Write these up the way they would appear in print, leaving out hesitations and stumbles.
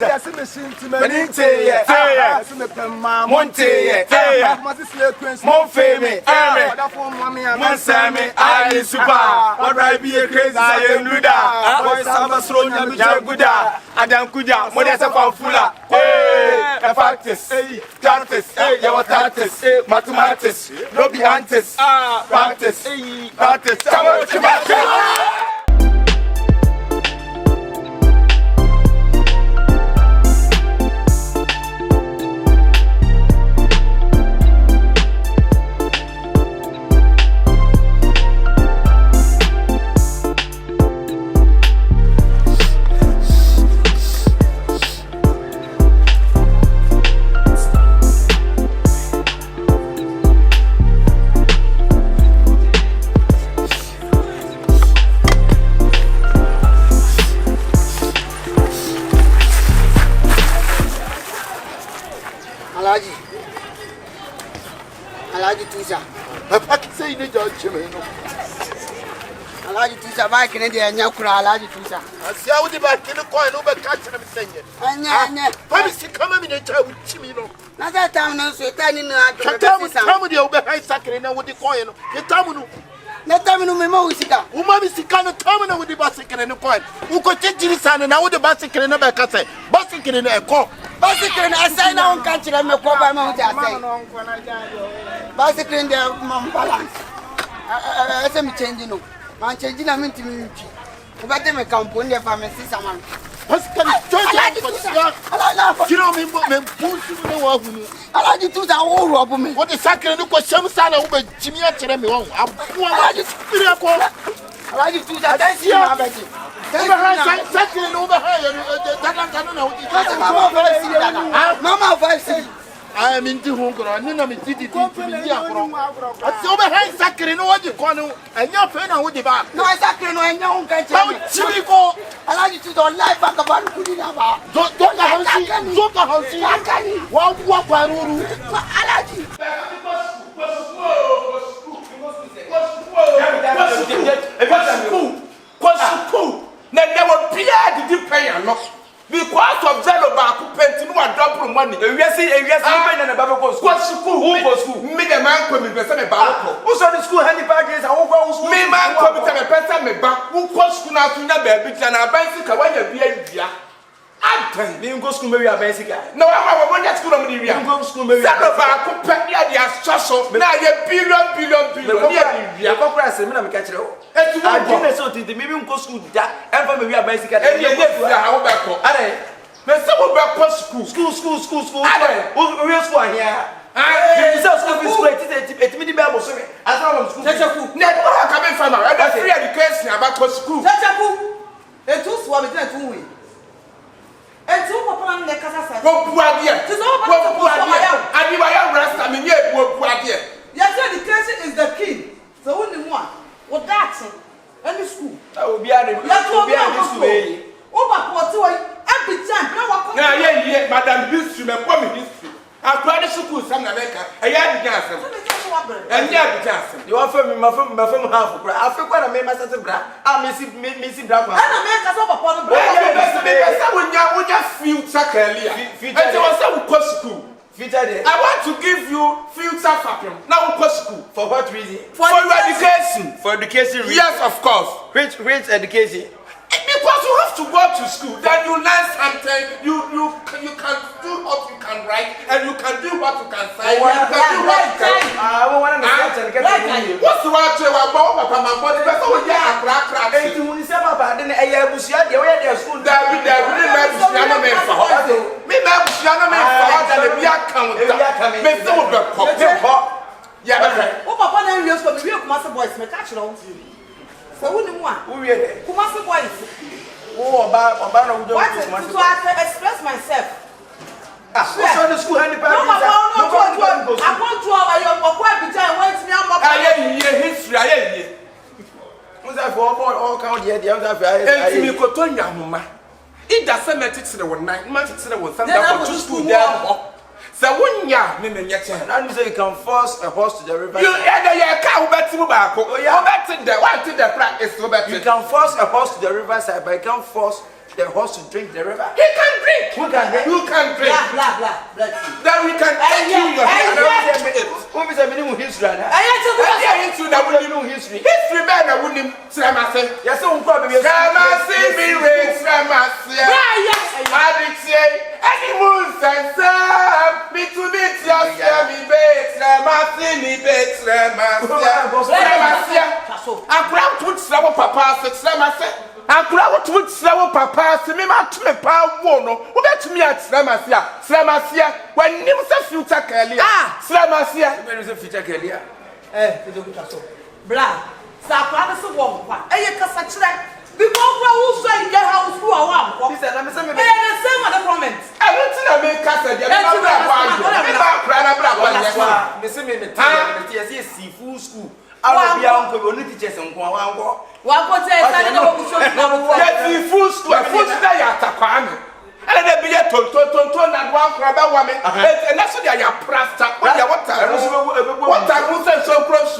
Yes, machine to Monte, yes, Monte, more famous, mommy, and Sammy, I super. What I be a crazy, I am Luda, boys, I'm a slow Yaguda, Adam Kuda, Modesta Fula, a factus, Tartus, your tartus, mathematics, Robbie Antis, practice, come on, Alaji Tusa. Papa say you don't chimney. Alaji Tusa back in India and Yakura Alaji Tusa. I see how the back in the coin over catching him singing. And Promise to come in and tell with Chimino. not that time, no, so turning out. Come with the overhead sacking and with the coin. The Tamunu. Let them know Mosika. Uma is the kind of terminal with the bicycle and the coin. Who could take the son and now with the bicycle in the back. I say, bicycle in a call. Bicycle, I say, no country, I'm a proper mountain. Bicycle in their balance. I say, me changing. I'm changing a minute to me. But they may come on their family, someone. What's going you know me, but I like you to the whole robber me. What is sacred? Look what some son over Jimmy at me. I like you to that. That's your Betty. Second over her. Mama, I see. I am into Hong I didn't know did it. That's over her sacred in what you call and your friend with the back. No, I sacred no and young country. I like you to the life back about Kudinaba. Don't walk I like you. There will be a deep pain. Because of Zeno Baku painting one double money. We are saying, and a Bible school. Me the man come in the same Bible. Who saw the school handy baggage? I will me man come to a person me back. Who was school now to baby and a bicycle when you be a I tell you, go school maybe a bicycle. No, I want that school of the area. Go school maybe. Zeno Baku painting the assassin. Now you billion. You go press him and I'm catching it. I didn't so to the maybe go school that and maybe a bicycle. How back? There's some back school. Real school here. I school it's many Bible sorry. As long as school. Never coming from a free education about school. It was what we did to win. And two papa the casa. Go Puadia. I give my rest. I mean, yeah, Puadia. Yes, education is the key. The only one. What that's it? Any school. That will be a school. Over every time. Yeah, Madam History, my woman history. I cried the school, some America. I had the gas. And yeah, the gas. You offer me my phone half of I forgot I made myself a bra. I miss Drama. And I make us up upon the bra. Would just feel earlier. And there was some school. I want to give you future fapping. Now we school. For what reason? For your education. For education reason? Yes, of course. Which education? Because you have to go to school, then you learn something, you can do what you can write, and you can do what you can say. What's the word to about my body? That's all we have. And you say about the Ayabusia, the way they are school, there will be piano man for her. Me, piano man for her, and we are coming. Make some of the pop. Yeah, okay. What Papa and you for the real master boys, my catch on. So who knew one? Who must be boys? Oh, about to express myself. So the school handy I want to quite the time when I am history. I was that for all count yet. The other you could turn your mamma. It doesn't matter to the one night, much to the one school there. So when ya, and you can force a horse to the river. You can't bet to back. You can force a horse to the riverside, but you can't force the horse to drink the river? He can drink. Who can drink? You can drink. Blah. Then we can take you in your hand. Who is a minimum history? History. History man, I wouldn't say. Yes, so probably Sramasi be raised, Sramasi. Any moon and Sam, me to meet your me bait, Sramasi, Sramasi. I grab to Slavo Papa, Sramasi. I grab to Slavo Papa, Simima to me, Power Wono, who bet me at Slamasia, when Nimsa future Kalia. Slamasia, where is a future career? Blah. Sapana so one. Eh, Cassatra. Before who say in your house who are one. He said, I'm saying, the same other comments. I went to the main castle. Seafood school. I will be uncle when you teach us on one. Seafood school. I put there at Takwan. And then be a ton and one crab woman. And that's what they are prasta. What I will say so close.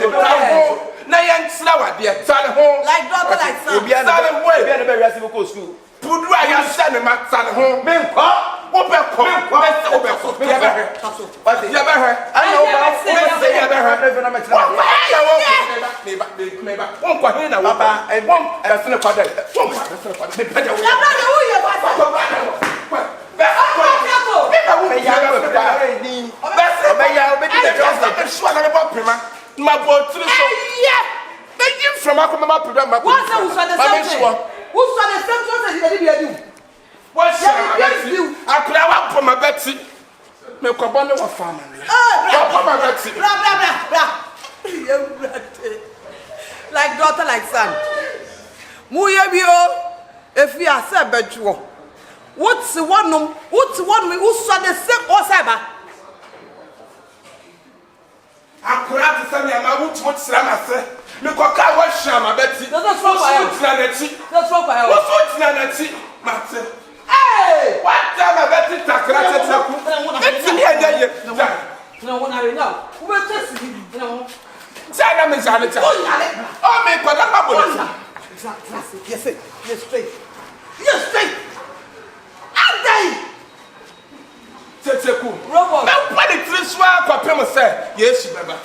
Nayan Slawa, dear, son home. Like daughter, like son. Be another way, be another very simple school. Put why you send him at son home. Men, what about my boy, from my program. Who saw the same as you? What's you? I play out for my Betsy. Me Kompany was farmer. Like daughter, like son. Muyabio, if we are said betrayal. What's the one? Who saw the same or cyber? I could have to send me a wood to what Slammer said. Look what I was Shama Betsy. That's what I was. Master. Hey! What time I bet it? Let's see here. No one I know. Who will test you? China is on it. Oh, me, but I'm not. Yes, straight. I'm dying. Robot. Now, what did this one Papa say? Yes, Baba.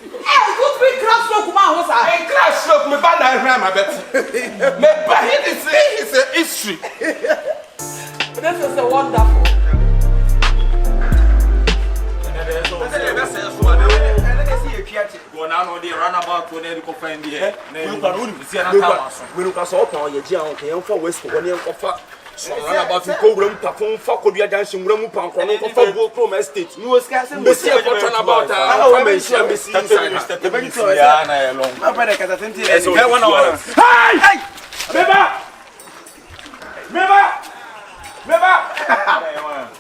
Good big crash stroke, man. What's that? A crash stroke, me bad I ram, I bet. But he is a history. This is a wonderful. About to go room, perform for Korea dancing room, for Chrome Estate. You was scarcely about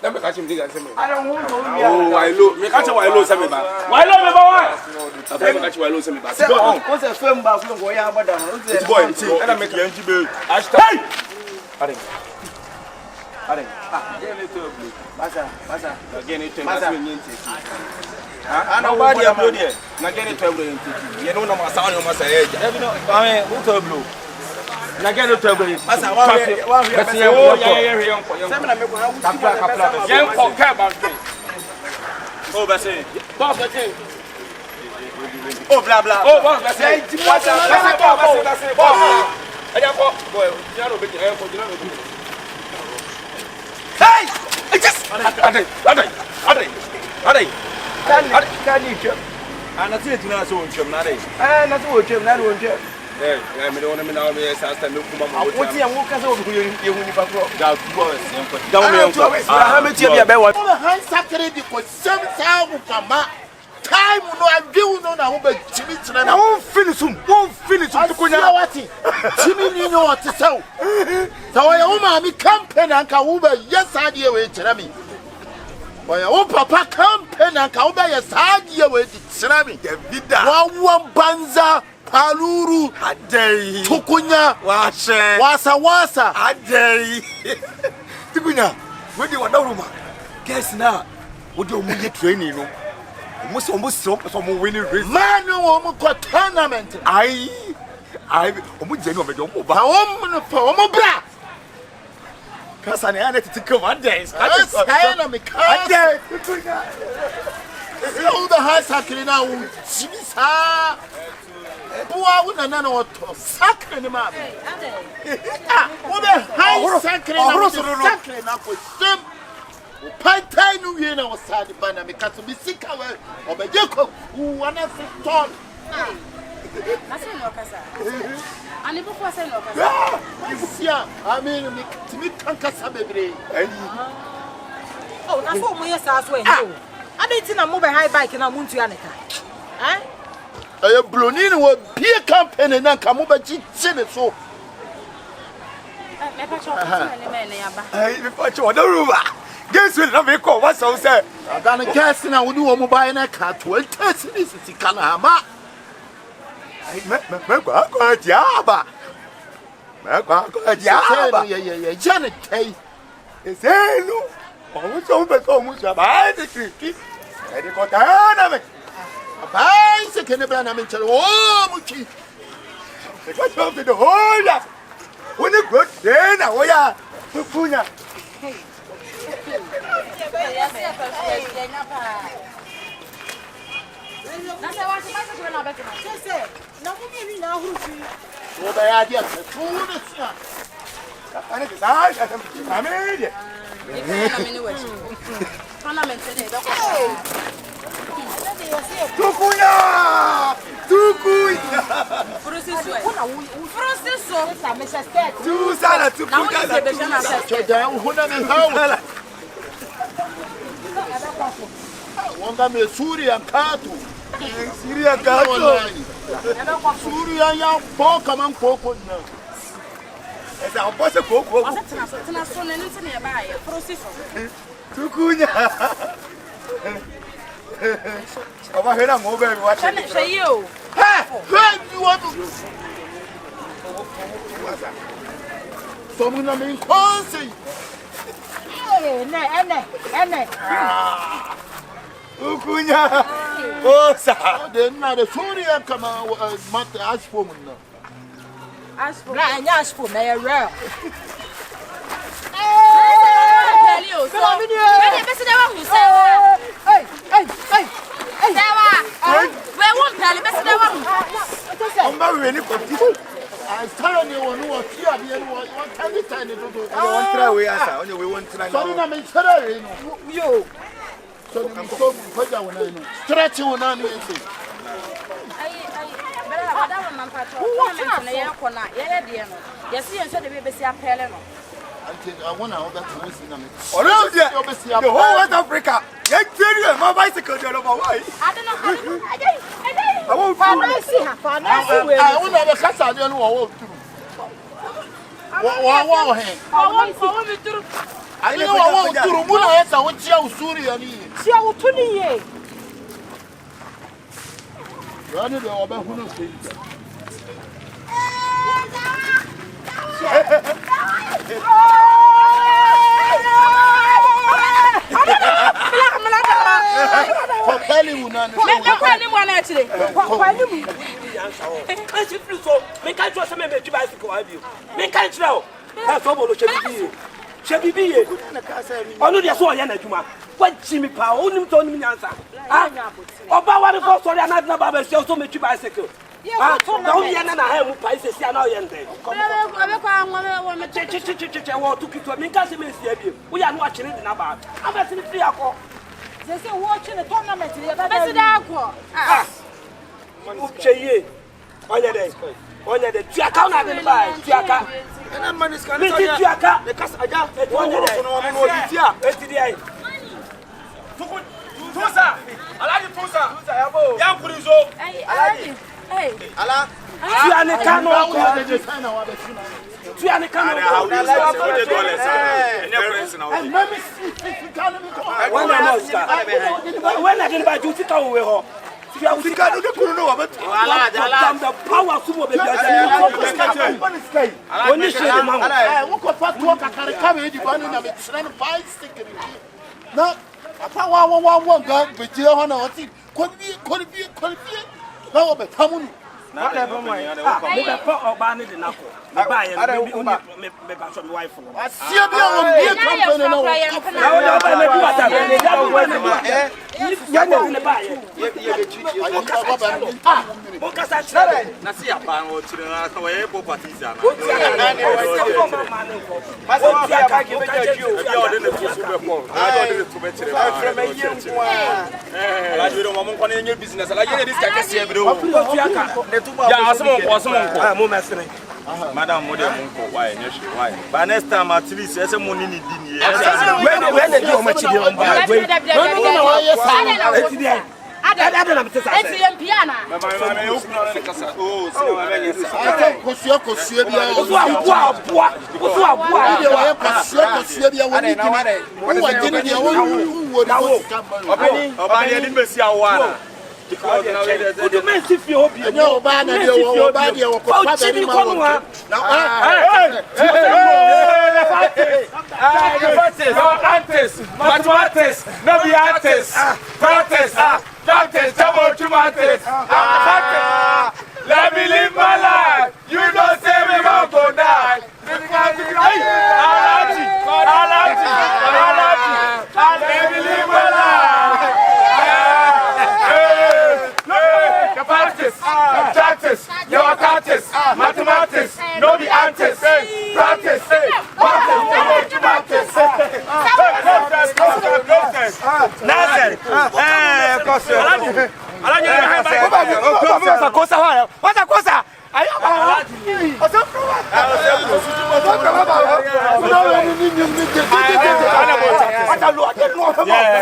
let me catch him. I don't want to. Oh, I look. Me catch why lose me ba. Why lose me ba? I catch why lose me ba. Go on. What's a film ba? Film go ya about them. It's boy. And I make you be. Hey! Are. Get it to blue. Masa. Get it to masa. Ana body am there. Na get it to blue. You know na masa on masa edge. Every no. I mean, who to blue? Na get it to blue. Masa one yeah. Seven na me go. Kapla. Yen ko ka ba ke. Oh, be say. Boss be say. Oh, blah blah. Oh, boss be say. Boss. Boy, you know be here. Hey! I just. Can you jump? I'm not saying to not so jump, not it. I'm not so jump, not one jump. Hey, I'm the one now. Yes, I stand up for my what's here? Walk us over here. You will never go. That was down there. How much you have been? Hand Saturday because 7,000 time no I do no na be Jimmy tena na won finish to kunya wati Jimmy ni no ate saw so ya wo ma mi campaign anka wo be yes adie we tena mi oya wo papa campaign anka wo be yes adie we tena mi Davida wa banza paluru adai tukunya wasa adai tukunya we dey wadawuma guess na wo dey omuye training no almost some winning race. Man, no tournament. I almost genuine. Bra. Kasa na yana titi one day. I know me car. All the high sacking now. Jimisa. Boa una na no to sacre ni ma. What the high sacring now. Sacre na ko sim. Pantai no wie na wasadi bana me kaso bi sika we obejeko wana se ton. Na se no kasa. Ani bu ko se no kasa. Isia, I mean me timi kan kasa bebre. Oh, na so mo yesa so e ho. Ade na mo be high bike na mo ntu aneka. Aye bloni ni wo bie campaign na nka mo ba chichi so. Me pa cho me ne yaba. Me pa cho da ruba. Guess will not be called what so say. I gonna guess na wo ni wo mo buy na ka 20 ni sika na ma. Me kwa diaba. Me kwa diaba. Yeah. Janet tay. Ezelo. O so be so mu ba de kriki. E de ko ta na me. Vai se que nebra na me chelo. Oh, muchi. E ko so de hoya. Woni good day na wo ya. Funya. Na se wa se mais que na beke na. Se na mo bi na hurufi. Wo ba ya dia tu de sia. Ani ke sai sa família. Na me ni we. Fana me tene do ko. Tucuia! Francisco! Essa mecha sete. Tu sala tu Não você beijando na sete. Chega um runa me hau. Wanga me Súria kato. Síria kato. Súria ya pouca man pouco não. Essa não pode pouco. Você tena so nem se ne ba ya. Francisco. Tucuia. Ova hera mo be wa che. Sei eu. You want to. Somo na me consi. Ene. Tucuia. Osa. De na de Súria kama mate asfo mun na. Aspo. Na nya aspo na ya real. I tell you, one who here, the one tiny tiny to do. One try we answer. Only we want try. So na me try you. So we so put down na. Stretch you na me say. Bela da man patrol. Na ya ko na. Ya de no. Ya si en so de be si apele no. I want to over to listen to me. The whole West Africa. You tell you my bicycle job why? I don't know. I won't I want to catch out there no walk through. Wow hen. I me through. I know I want to mu na esa wo chia usuri ani. Chia wo to ni ye. You know the oba hu no say. Kompany una no. Kompany mo na chire. Kompany mu. I should feel so. Me can't trust me to bicycle have you. Me can't tell. That's Sobolo Shebibi. Onu dia so ya na adwuma. What Jimmy pa onu to onu nyansa. Ah. Oba wa for sorry na baba se so me to bicycle. Ah, now you na ha mu pa se sia na o ye nde. Abe kwa nwa me Che wo to kitu me kan se me sia bi. Wo ya no a kire de na ba. Aba se me free akọ. Ze se wo chi ne tournament ye ba se da akọ. Ah. Cheye. Onye de tuaka na de ba. Tuaka. Na man scan. Me tuaka. The cast aja. Onye de. No bitia. Eti ai. Tusa. Alaji Tusa. Yabo. Yan kurizo. Alaji. Hey. Ala. Tuane kanu ko. Tuane kanu ko. When I get back to Tika we ho. Tika do kunu no wa betu. Ala. The power sumo be bia. Oni shede ma. Wo ko fa to kakare ka be di ba no na me tsena no bicycle. Na apa wa ga be jire ho na o ti ko bi na wo be tamunu. Na le be mo ya. Me be pa oba ne de na ko. buy it. Me back from wife. I see a company no. Madam, why? By next time, at least, there's a money need. Let me live my life. You don't say me going to die. Let me live my life. Practice, your practice, mathematics, no be antics, practice, mathematics, no be antics, practice.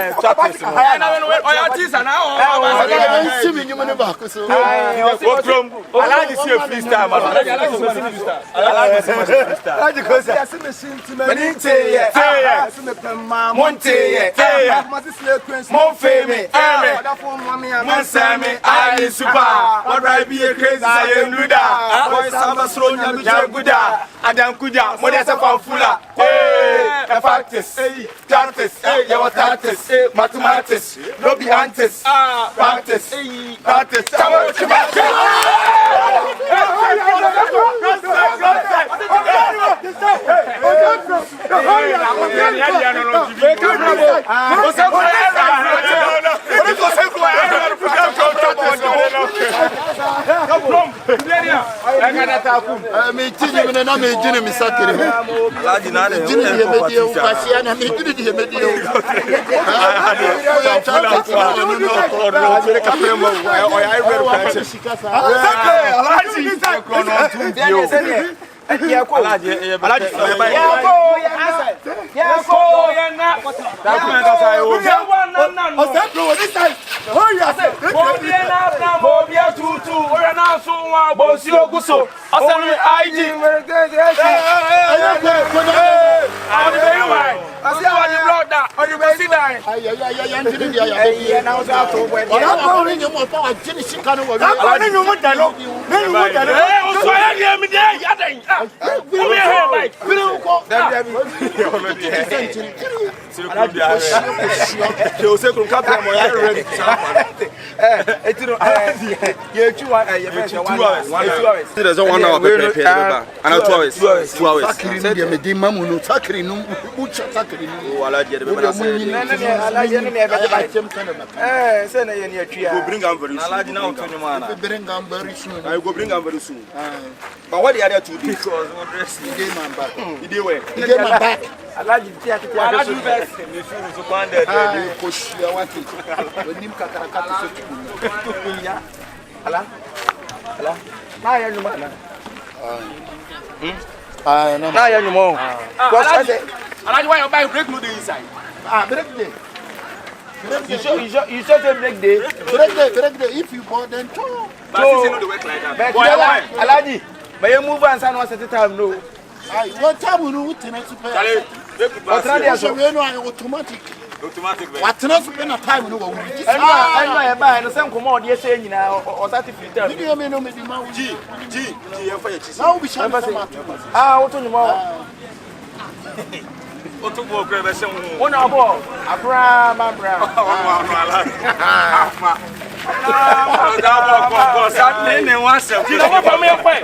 But what the other two do? He gave my back. I like you. I do best. You feel so banded. Push your one thing. When you now you're no man. Now you're no more. I like why you buy break no day inside. Break day. You should say break day. Break day. If you bought them, so the work like that. Why? Alaji, but you move and sign one certain time, no. What time we know tonight to pay? But automatic. What not spend a time no. I buy and some commode yes saying now or certificate. You may know me G now we shall what on your Otu bo kre be se hu. Won na bo. Abra ma bra. Da bo ko sa ni wan se. Ti no pa me kwe.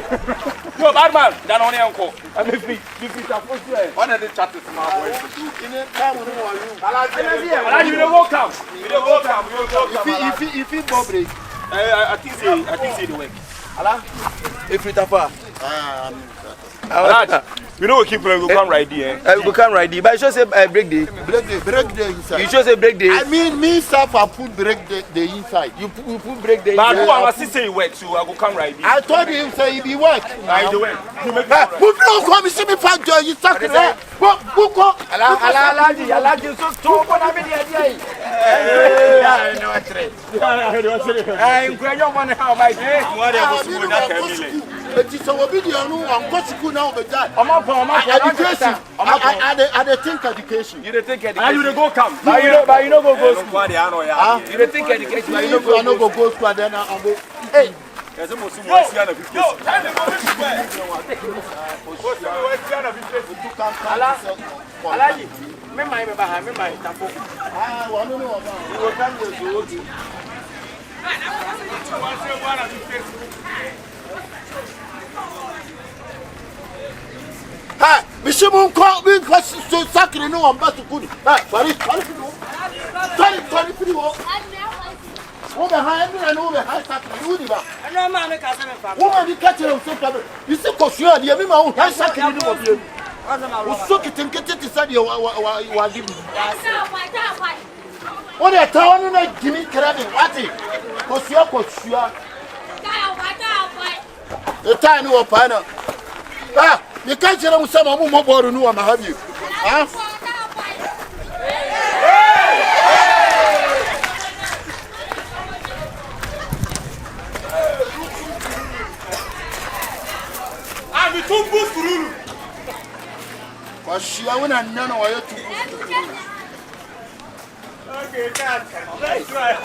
No, bad man. That only uncle. I mean, if it's One of the chat is my boy. you don't go come. You don't go come. If you go break. I think say the way. Allah. If it's a far. You know we keep playing. We come right there. We come right there. But you should say break day. Break day inside. You should say break day. I mean, me self, I put break the inside. You put break day. But who am say you work, so I go come right there. I told him say if he work. I do it. You make Who don't come see me fight joy? You talk to her. Who go? Alaji, so for na me dey. I know a trade. I go money how my day. What else would not tell me? It is our video no one go school now be that. Education. I think education. You dey think education. And you dey go come. But you no go school. Nobody I know ya. You dey think education. But you If you no go school then I go. Hey. There's almost some more Siana Victor. Yo, time to go this way. Alaji, me mai me ba me mai tapo. Wa no no ba. You go come here so okay. Ha, bishimu ko bi ko so sakiri no on ba to kuni. Ha, bari free wo. Wo be ha emi na no be ha sakiri wo di ba. Ano ma me ka se me fa. Wo ma di ka tere so ka be. You see ko so ade mi ma wo ha sakiri ni wo bi emi. Wo so kitenkete ti sa de wa di bi. Wo de ta wonu na gimi krabe wati. Ko so. The time you are na. Ah, you can't tell them some more board no ma have you. Ah. I'm the two boost rule. But she I want to know why you two. Okay, that's right.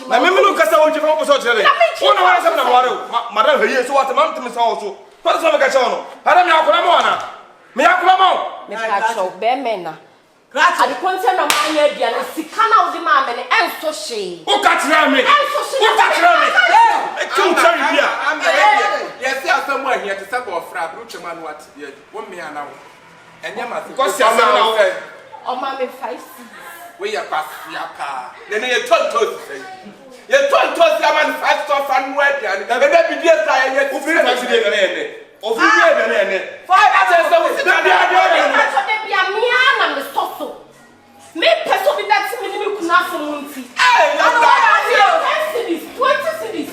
Na me no kasa wonje fa ko so chere. Wona wala sam na wale. Madam heye so what mam timi sa so. Kwa so me ka che ono. Ada me akora ma wana. Me akora ma. Me ka cho be me na. Ade konse na ma anya dia na sika na odi ma me ne enso hye. O ka chere me. O ka chere me. E ku chere bia. Am be yes asem wa hia te se ko fra bru chema no at ye. Wo me ana wo. Enya ma se. Ko se asem na wo. O ma me 5 cedis. We are past yaka. Then you told say. You told ya man 5 stuff and word ya. E be bi try ye. O fi fa si de na ene. O fi de na ene. 5 say so we sit down there. I told them ya me na me soso. Me peso bi that me ni kuna so munti. Hey, you are 10 cedis, 20 cedis.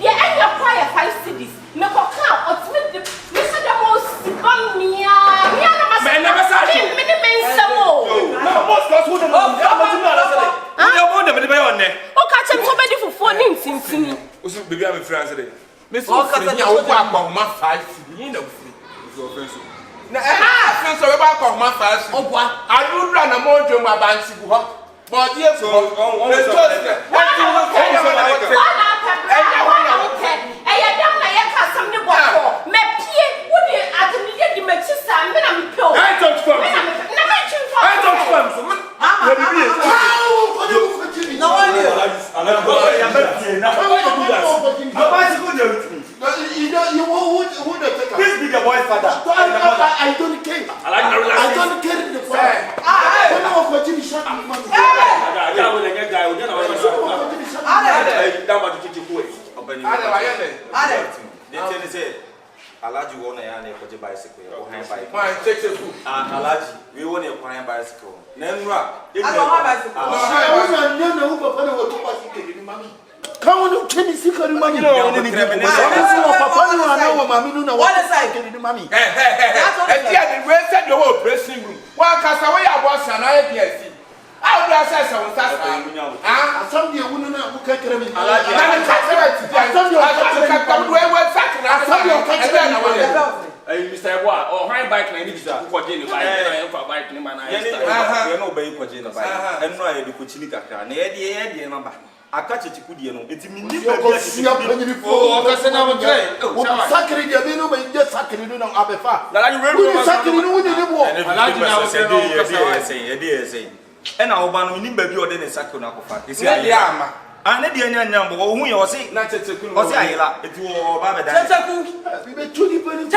Ye enya kwaya 5 cedis. Me ko ka ultimate me say dem o siban me na ma. Me never say so. Me ni me nsemo. No, most girls who don't know. Ya mo tumi ala say. You mo dem be on there. O ka chem so be di fufu ni ntintini. O so baby am friends dey. Me so free ya wo kwa kwa ma 5 ni na free. So friends. Na friends we ba kwa ma 5. O bua. Adura na mo dwo ma bansi bu ho. But ye so on I don't care. I don't care the fact. I don't know what you shot. Alaji wona ya na ekoje bicycle ya ohan bike. Why take the food? Alaji we wona e kwan bicycle. Na nura e I don't have bicycle. I don't know who papa no to bicycle ni mami. Kan wonu keni sikari mami. No ni Papa no na wa mami no na wa bicycle ni mami. E dia the way said the whole dressing room. One cast away about Shana PSC. How do I say so? Asam dia wonu na ku kekere mi. Alaji. Na catch right today. I saw you. I saw you. Mr. Yeboah, or high bike like this, for Jenny, bike, no bay for Jenny, and no, I do Kuchinika, and the number. I catch it to Kudiano. It's me. Sacred, you know, just sacred, you know, Abefa. And our ban will never be ordered in Sakunakofa. It's a and the young number who you see, not to was Ayla, it will Baba. We made 20 pennies.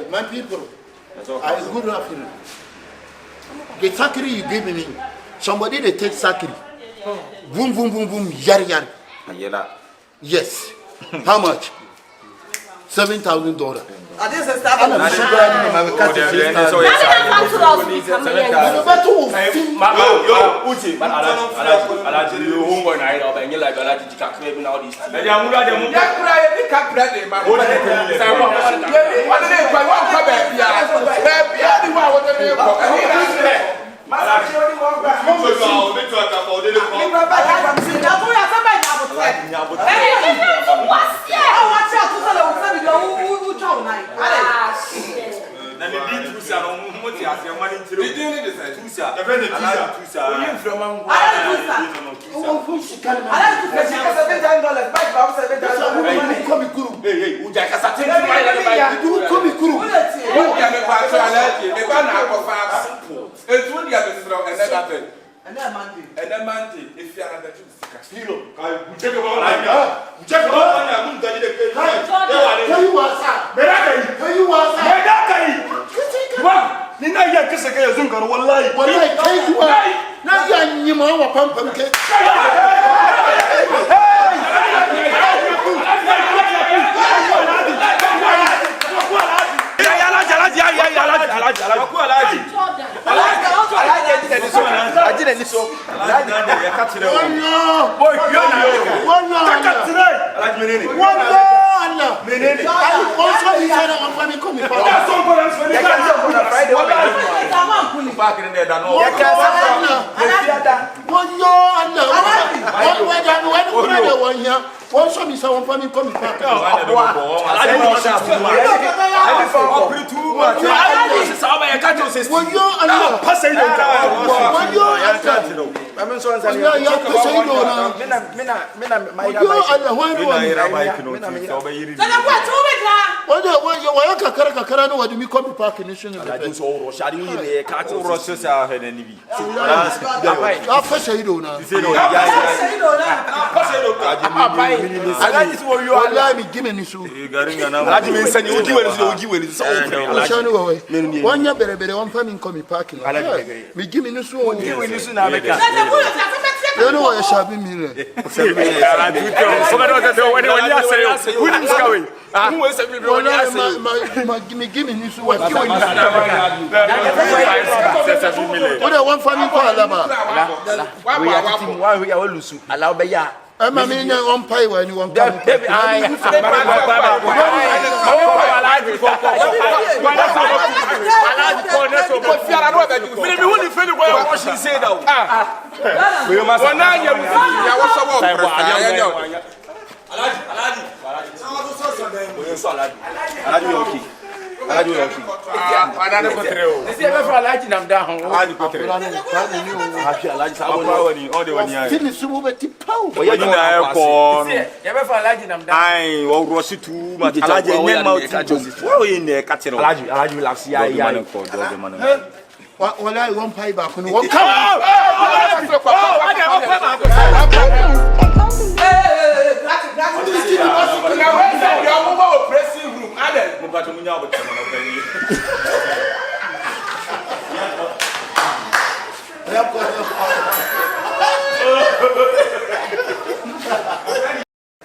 My people, good afternoon. The sakiri you gave me, somebody they take sakiri. Boom, boom, boom, boom, yari, yari. Yes. How much? $7,000. I didn't say start. I'm sugar. I'm Uti,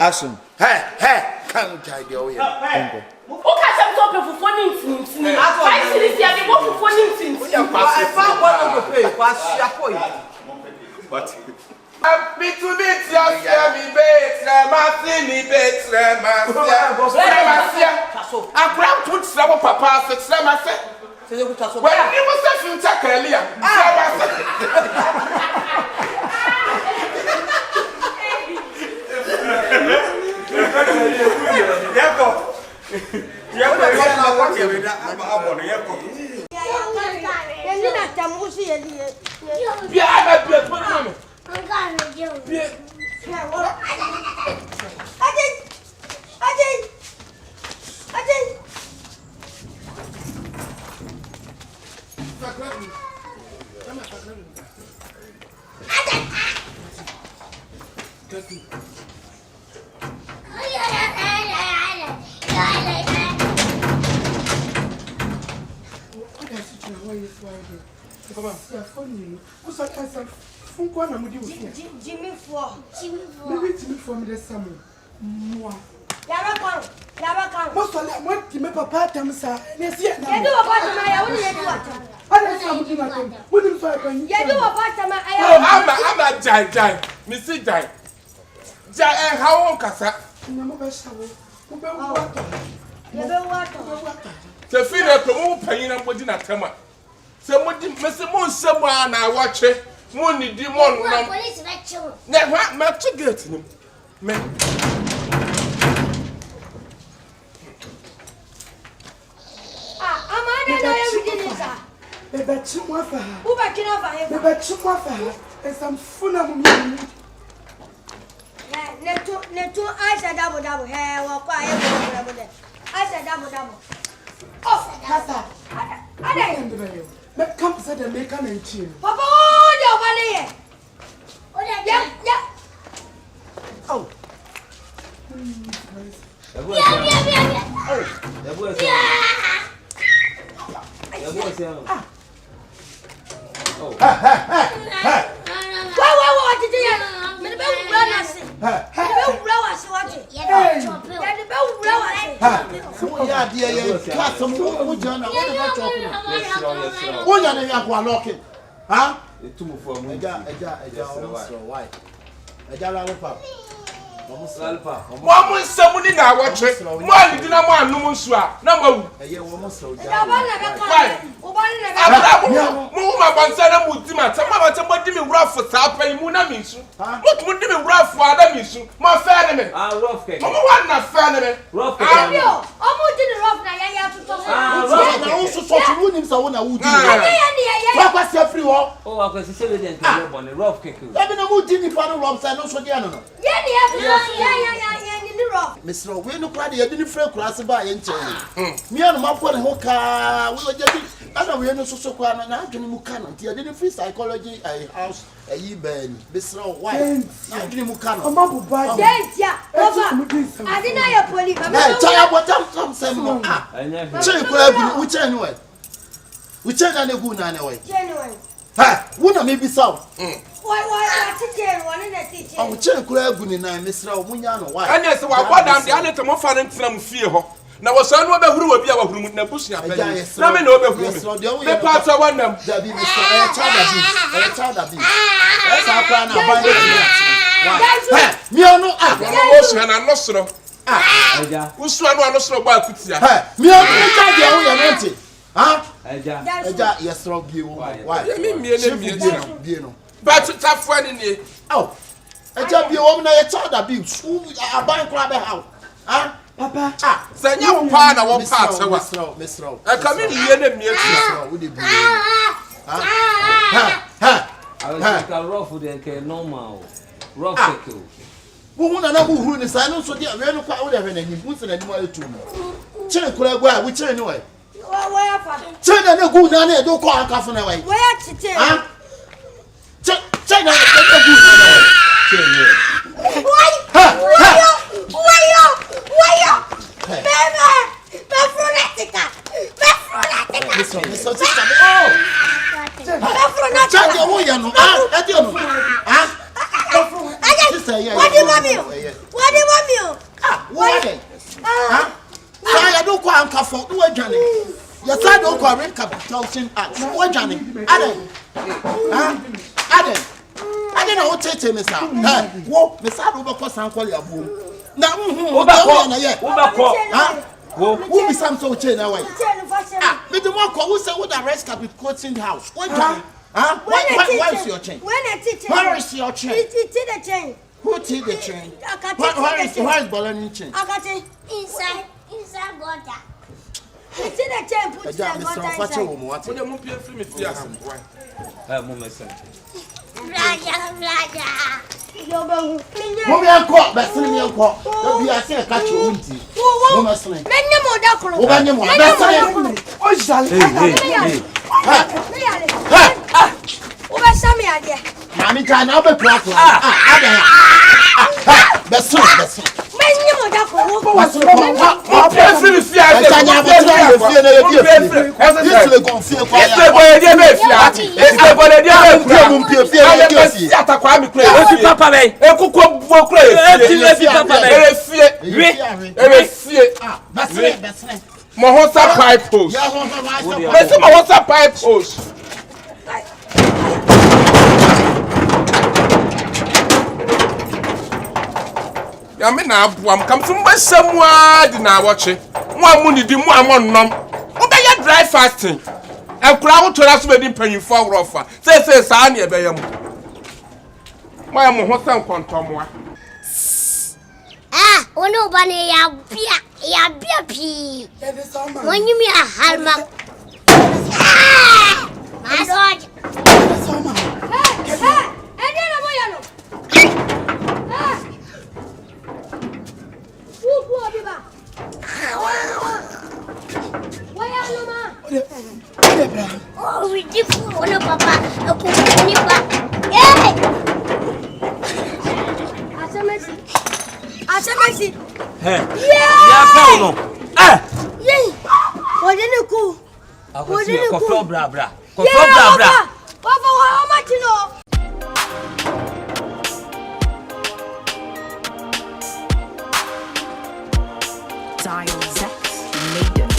Asun. Hey, can't I go here? Jimmy for me the summer. Most of them want to make a part of sir. Yes, yes. You do a part of my own. I don't something like that. What is that? You do a part of my I'm a jai. Missy Jai. Jai and how on Cassa? No, best. The feeder promote paying up within a tema. Somebody, Mr. Moon, someone I watch it. Mooney, demon, never much to get him. The bet you want for her. Who back in over him? The bet you want for her. And some fun of me. Neto, I said double hair or quiet. I said double. Oh, Papa. I didn't. But come said the make an engine. Papa, oh, your money. Yeah. Oh. Mama, somebody now watch it. One did not want no swa. Number Mama Bansana Mutima, somebody me rough for Sapa Munamisu. What would be rough for Adamisu? My family. Rough cake. Mama, one not family. Rough cake. Almost did the rough now. I also saw you in Sawana wood. What's your free walk? Oh, I was saying that rough cake. Even a wood didn't find a rough side, no so yeah. Mr. We no crowd, you didn't feel class by and me and my poor hoka. We were just, I don't know, so quiet and I didn't can until I didn't feel psychology a house a ye ben. Mr. White, I didn't can. I'm up with bad. I deny a police. Tell what I'm saying. Which anyway? Which another good anyway? Genuine. Ha! Wouldn't maybe so. Why, one in a teacher? I will check good in Mr. Munyano. Why? And yes, what I'm the anatomy fan and from fear. Now, was son of who will be our room in the bush. Let me know the parts I want them. There be Mr. Child abuse. That's our plan. Me on no ocean and no snow. Who's one no about Kutia? Me on the child, huh? Yes, Rob, you. Why? Me, but to tap one in it. Oh, I tell you, woman, I child abuse. Who are buying crab house? Huh? Papa, send your partner one part. Mr. I come in here and near I was rough with the normal. Rough cake. Woman, I know who is I know so dear. We are not quite whatever any boots and any more to Chen could I which anyway? Chen and a good nanny, don't call a coffin away. Where to tell? China, I don't know what to tell me, sir. Whoa, Miss Aruba was uncle of whom. Now, who be some so chain away? But the one who said what the rest can be caught in the house. What time? Where is your chain? Where is your chain? It's in the chain. Who take the chain? Where is Bolani chain? I got it inside water. It's in the chain. Put it in water. When you move your film, it's your hand. Mommy, I caught, but send me a call. Don't be a say a catch you won't see. Who must slay? Mammy can have a clock. That's so. What's the Mohosa pipe post. Let's Mohosa pipe post. Yamina Buam come from somewhere dina watch it. One money di more nom. Obey dry fasting. And crowd to us wedding penny for rougher. Say, Sani, a bayam. My Mohosa contomwa. Ah, ono bane ya bia pi. When you me a halma. Ah, my lord. Hey, and then I'm oh, we did for papa. A company back. Hey! Asamasi. Hey. Yeah, Paulo. Eh. Yeah. What did you cool? What did you cool? Bra. Papa, how much you know? Dial Zex made it.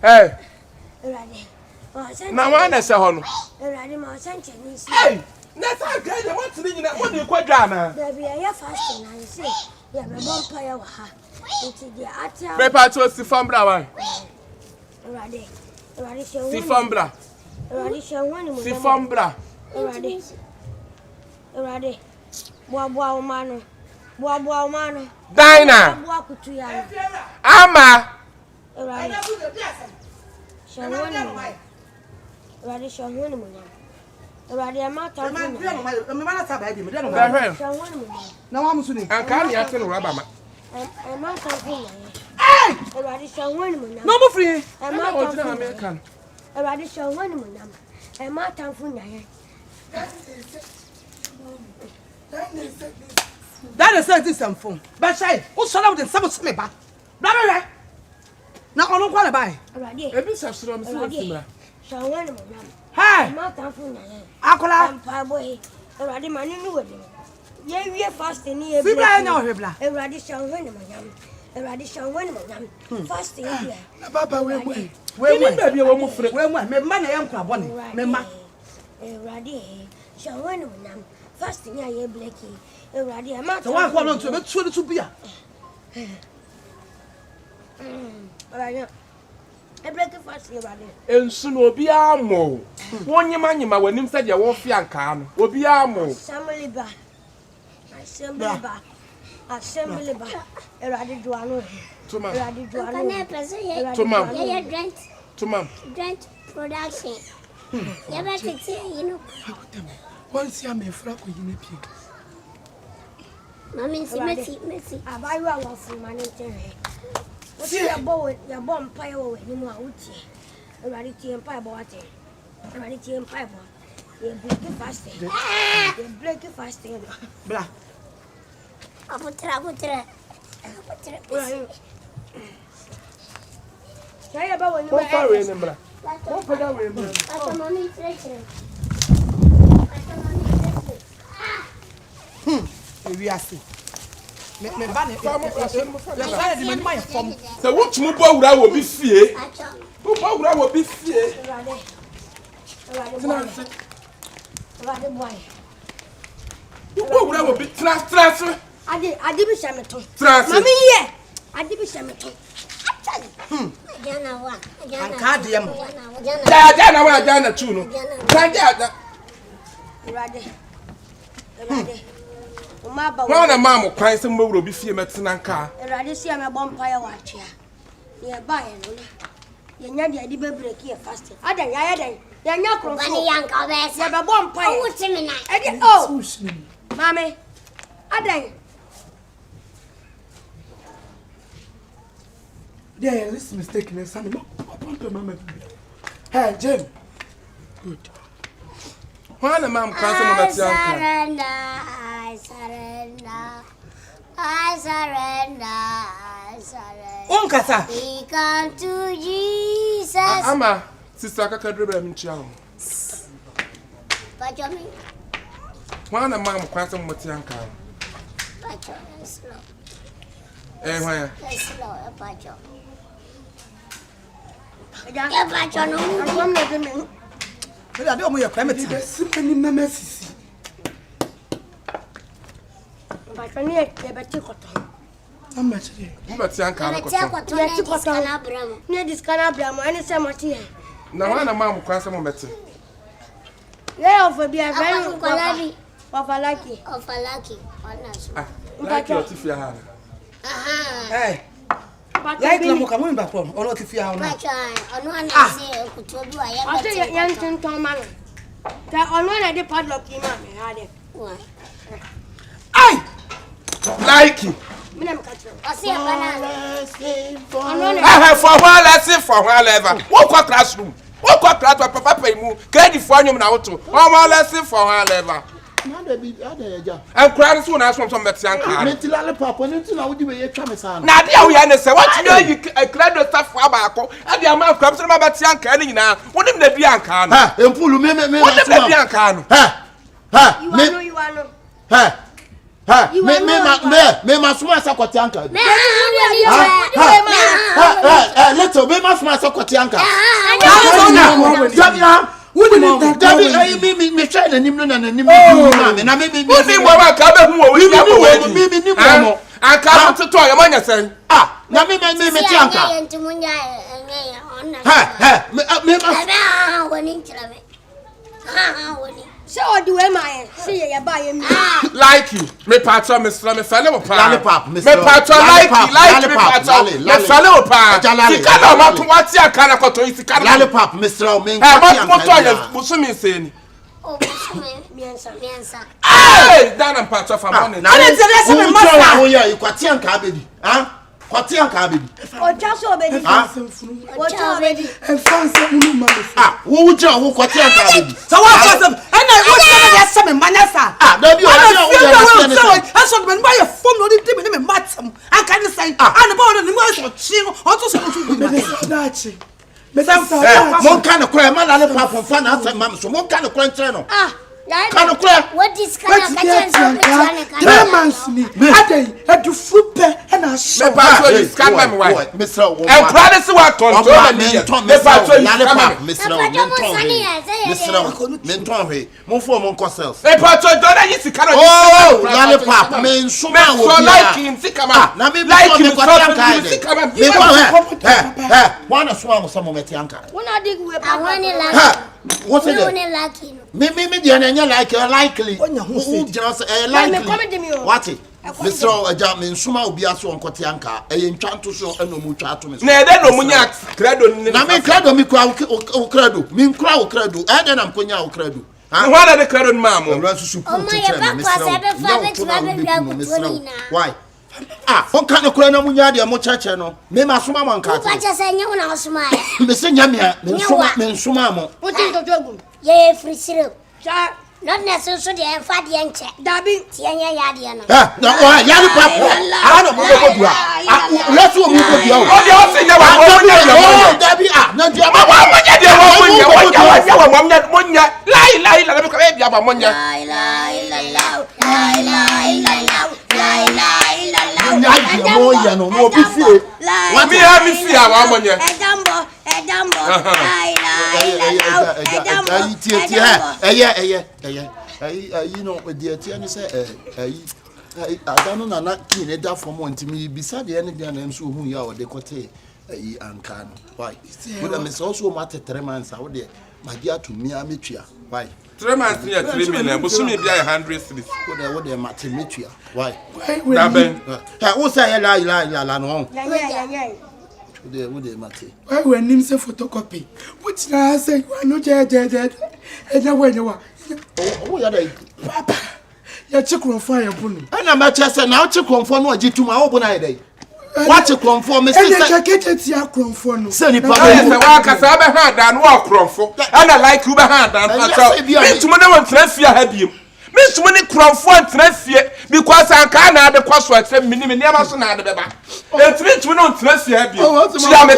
Hey. Now one is a honor. Hey, that's how good I want to live in that one. You quite drama. There be a fasting, I say. Yeah, my vampire. Prepare to see from Brava. See from Bra. See from Bra. Dinah. Ama. That is it, some phone. But say, who shut up with some smith? Brother, now on one by. Ebi sasro am se So when mo Hey, not phone. Akola. Boy, already money no we. Ye we fasting here. Fibra na ohebla. Already so when mo yam. Already so when mo yam. Fasting here. Baba we. We baby we mo free. We me ma na yam kwa bone. Me ma. Already so when mo yam. Fasting here ye blacky. Already am not. So one kwa no to be tuo to bia. Already. E break fast here already. Ensu no obi amo. Wonyema wanim se de wo fi anka no. Obi amo. Assembly ba. Assembly ba. Already do anu. Tuma. Already do anu. Kana pese ye. Tuma. Ye drink. Tuma. Drink production. Ye ba tete you know. Once ya me fra ko yine pie. Mami si Messi. Abayu awo fu manager. What's your boy? Your bomb pie over him. Uchi. Already tea and pie boate. Already tea and pie boy. You break it fasting. You break it fasting. Bra. Aputra. Say about when you What far away nembra? What far away nembra? Pata mami treche. We are see. Me ba ne. Ya say di me mai fom. Se wo tumu bo wura wo bi fie. Wo bo wura wo bi fie. Already boy. Wo bo wura wo bi trans. Adi bi shameto. Trans. Mami here. Adi bi shameto. Jana wa. Anka de am. Jana wa jana tu no. Jana. Already. Umaba. Wana mamu kwan se mo wura bi fie metena nka. Already see am bomb pie wa chia. Ye buy no. Ye nya de adi be break here fasting. Adan ya dan. Ye nya kro. Bani yanka besa. Ye be bomb pie. Wo timi na. Edi oh. Mami. Adan. Yeah, this is mistaken. It's something. Hey, Jim. Good. Why the mom can't say I surrender. Onkasa. We come to Jesus. Ama, sister Kakadre Minchao. Pachomi. Why the mom can't say Matianka? Pacho, slow. Eh, why? Slow, Pacho. Ya Pacho no. Come let me. We are do mo your climate. Simply Mamma. But when you be tikoto. How much? Matiako Near this canabra, and it's a machine. Now, why the mom can't say Mamma? Lay off a beer, very of a lucky. of a lucky. Like your Tifia. Hey. Like no mo kamu ba pom. Ono ti fia ona. Pacho, ono na se kutodu aye. I say young tin man. That on one I did padlock him, I had it. Ay! Like it. Minam catch. I see a banana. For one lesson for one level. What classroom? What class papa pay mu? Credit for you now to. One lesson for one level. And crowds soon as from some Betianka. Mental papa, and now would you be a chamissan? Now, dear, we understand what you know. You a credit stuff for Abaco, and the amount comes from Betianka now. What if the Bianca? Ha, and pull me, what if the Bianca? Ha, You are ha, me must master Kotianka. Little, me must master Kotianka. Wouldn't that me try and him and him? And I may be I can't to toy among us. Ah, now me Tianka. so do am I see you buy him like you. Me patron, Miss Flammy Fellow Lollipop, Miss me patron like me patron, me fellow pa. You can't want to watch your kind of cotton. Lollipop, Mr. O'Ming. Musumi saying. Oh, miensa. Hey, down and patron for money. Now let's listen to my Oh, yeah, you Kotianka baby. Huh? Kotianka baby. or just already. What's already? And fancy woman. Ah, who would you Kotianka baby? So what was them? And I Dachi. Mesam fa. Mon kan kura ma la le papa fa na asem mam so mon kan kura nkyere no. Kan kura. What is kind of kitchen? 3 months ni. Adey edufupe na so. Me pa so this can me why. Mr. Wo. And promise what control me. Me pa so ya le papa Mr. Menton he. Mon fo mon consels. Me pa so don na yisi kan. Oh, ya le papa men suma wo bia. Like him sikama. Na me like him sikama. Me kwa wana suma mo samo meti anka. Una dig we pa. I want it like. What's it? Me dey na likely. Likely. What it? Mr. Ajam nsuma obi aso onkote anka ntwanto so enomu twa ato me. Na ede no munya credo ni. Na me credo mi kwa o credo. Mi nkra o credo. Ede na mkonya o credo. Ha wala de credo ma mo. Ewra susu pu teacher me Mr. Why? On kan kura na munya de mo cheche no. Me ma soma mo nka. Pacha se nya una osuma. Me se nya me nsuma mo. Uti to jogum. Ye free siro. Cha not necessary de fa de enche. Dabi tie nya ya de no. No ya ni papa. No mo ko dua. Let's wo mo ko dua. O de o se nya wa mo nya de mo. Dabi na dia mo nya de mo nya. Lai la be ko e bia ba mo nya. Ya no mo bi fie. Wa mi ha mi fie awa mo nya. Edambo. You know, the Tiana say, I don't know, not keen it that from one to me beside the energy and so who you are, they could say, and can. Why? But I miss also matter 3 months out there, my dear to me, Ametria. Why? 3 months near 3 million, but soon be 100 cities. What they matter Metria. Why? Who say la no? Would they matter? Why when him say photocopy? Which I say, you are not dead. And now when you are. Oh, yeah, Papa. You're chicken fire, Bunu. And I'm not just now chicken for no G2 my open day. Watch a clone for Mr. Sakete for no. Send it. I walk as I had and walk for. And I like you behind and to money one traffic have you. Miss Winnie Crawford traffic because I can't add the cost for some minimum never soon out of the back. The 3 to no traffic have you. I'm a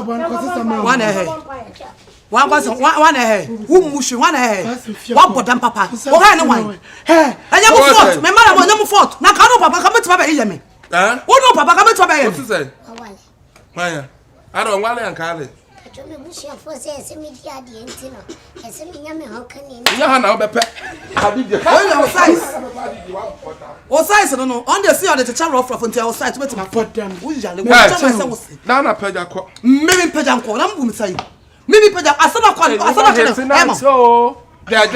one who mushi one one bodam papa. Oh, no one. Hey, I never fought. My mother never fought. Now, papa come to my me. Oh, no, papa come to my. What is it? Why? I don't want to call it. Size, no, on the sea of the channel of until outside to my put them. Now, I pay your call. Maybe pay them call. I'm going to say, maybe pay them. I saw a call. I saw so. They're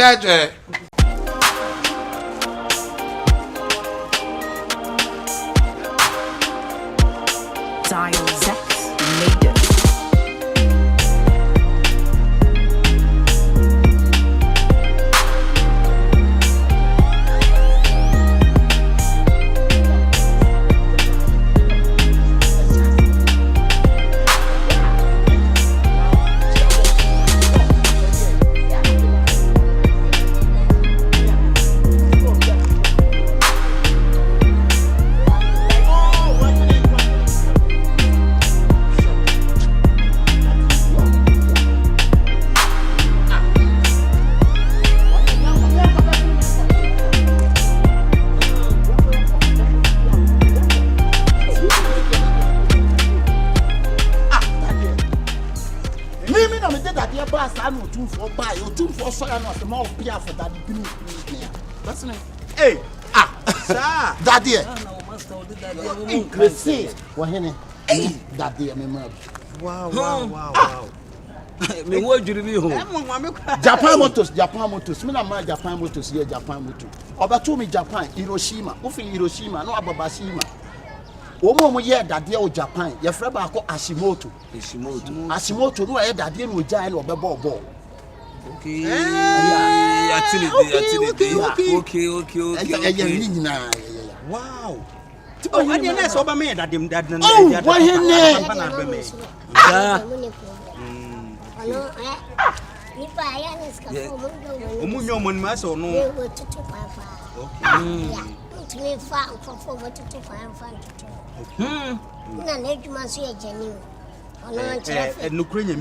Hey, Daddy. Let's see. What, Daddy, I'm wow. Me wo dwiri mi ho. Japan motors. Me na ma Japan motors here Japan motor. Obato me Japan Hiroshima. Ofi Hiroshima no Ababashima. Omo ye dade o Japan. Ye frɛ ba akɔ Ashimoto no ye dade no gyan no obɛbɔ. Okay. Okay. Wow. Oh, I didn't know about me that them that. Oh, why Omunyo mon maso no.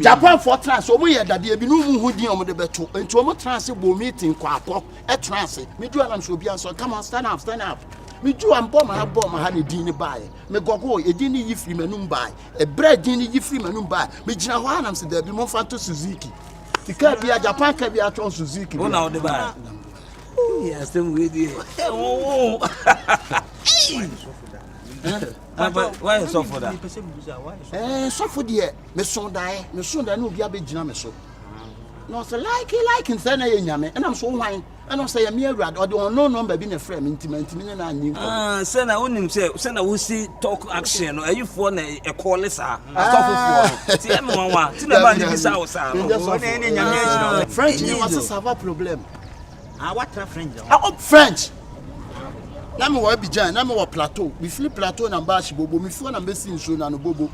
Japan for trans omo ye dade bi no mu hudi omo de beto enti omo trans bo meeting kwa akọ e trans me do anam so bi anso come on stand up me do am bomb ha ne din ni bae me gogo e din ni yifri manum bae e bread din ni yifri manum bae me gina ho anam se da bi mo fanto Suzuki tika bia Japan ka bia ton Suzuki o na o de bae yes them with you why so for that so for there me son da no bia be gina me so no say like say na ye nyame and am so hwan and am say ya me awurade or the unknown number bi na frame intimate na anyi say na wonim say na we see talk action no you for na e call sa so for ti em wanwa ti na ba ni bisa wo sa no na nyame agina French ni was solve problem what French French na me wa Abidjan na me wa plateau we flip plateau na ba Shibobo me fo na be sin so na no bobo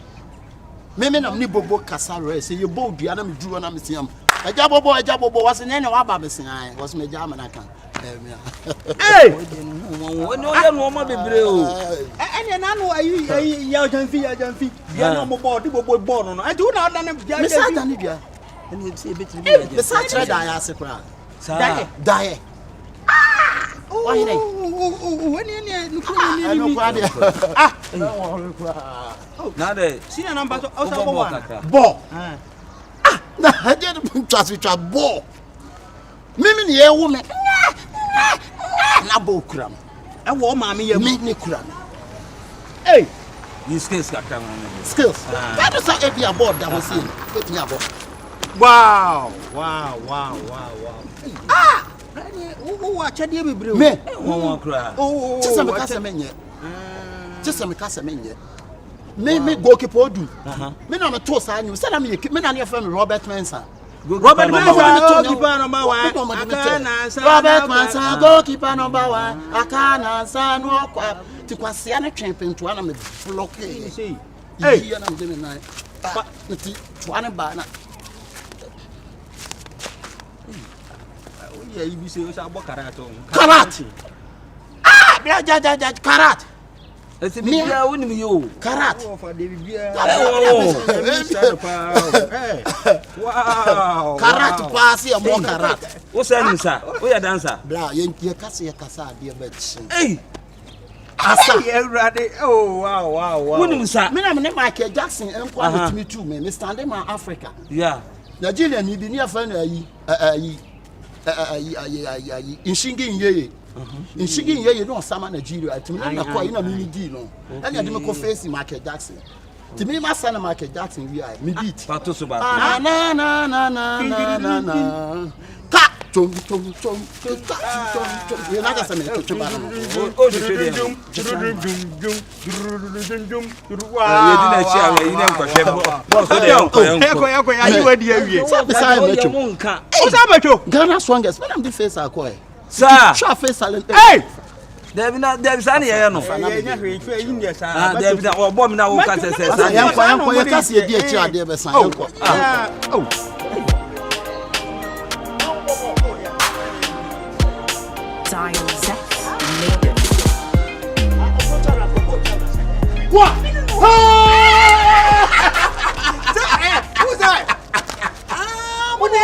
me na me bobo kasa re say ye bo dua na me duro na me siam eja bobo was na wa ba me sin ai was me ja manaka hey no ye no ma bebre o ene na no ayi ya janfi ya no mo bobo no ati una da na bia me sa da ni bia ene se betiri me sa tre da ya se kra dae oh ene na de sina number so bo na hade twa bo mimi ne ye wo me na bo kura e wo ma me ye me ne kura hey you skills ka kan skills that is a be aboard that was in put me aboard wow wa chade bebre me won kura chisa me kasa menye me goalkeeper odu me na me to sa anyu say na me na ne fa me Robert Mensah goalkeeper number 1 Robert Mensah goalkeeper number 1 akana sa no kwa ti kwase na twempento na me block hey ya na me na ti twane ba na yeah, you be say you say karat. Bia karat. Ese bia woni me yo. Karat. Wow. Karat pass ya mo karat. Wo say nim sa? Wo ya dancer? Bla, ye kasa ade be chin. Hey. Asa everybody. Oh wow. Woni sa? Me na me Michael Jackson enko atimi tu me standing man Africa. Yeah. Nigeria ni bi ni afa na ayi Inshingin yeye no sama Nigeria timi na kwa ina mini di no anya de me ko face Michael Jackson timi ma sana Michael Jackson wi ai me beat pato so ba na ka chom ye na ga sama to ba o je fede ye di na chi awe yi na nkwohwe bo so de ko ya ni wadi awie beside me cho o sa ba cho Ghana strongest when am the face akoy sir sure face silent hey David sa na ye no ye nya hwe twa yi ne sa David o bo mi na wo ka se yanko ye ka se di echi ade be san yanko oh what who's that what the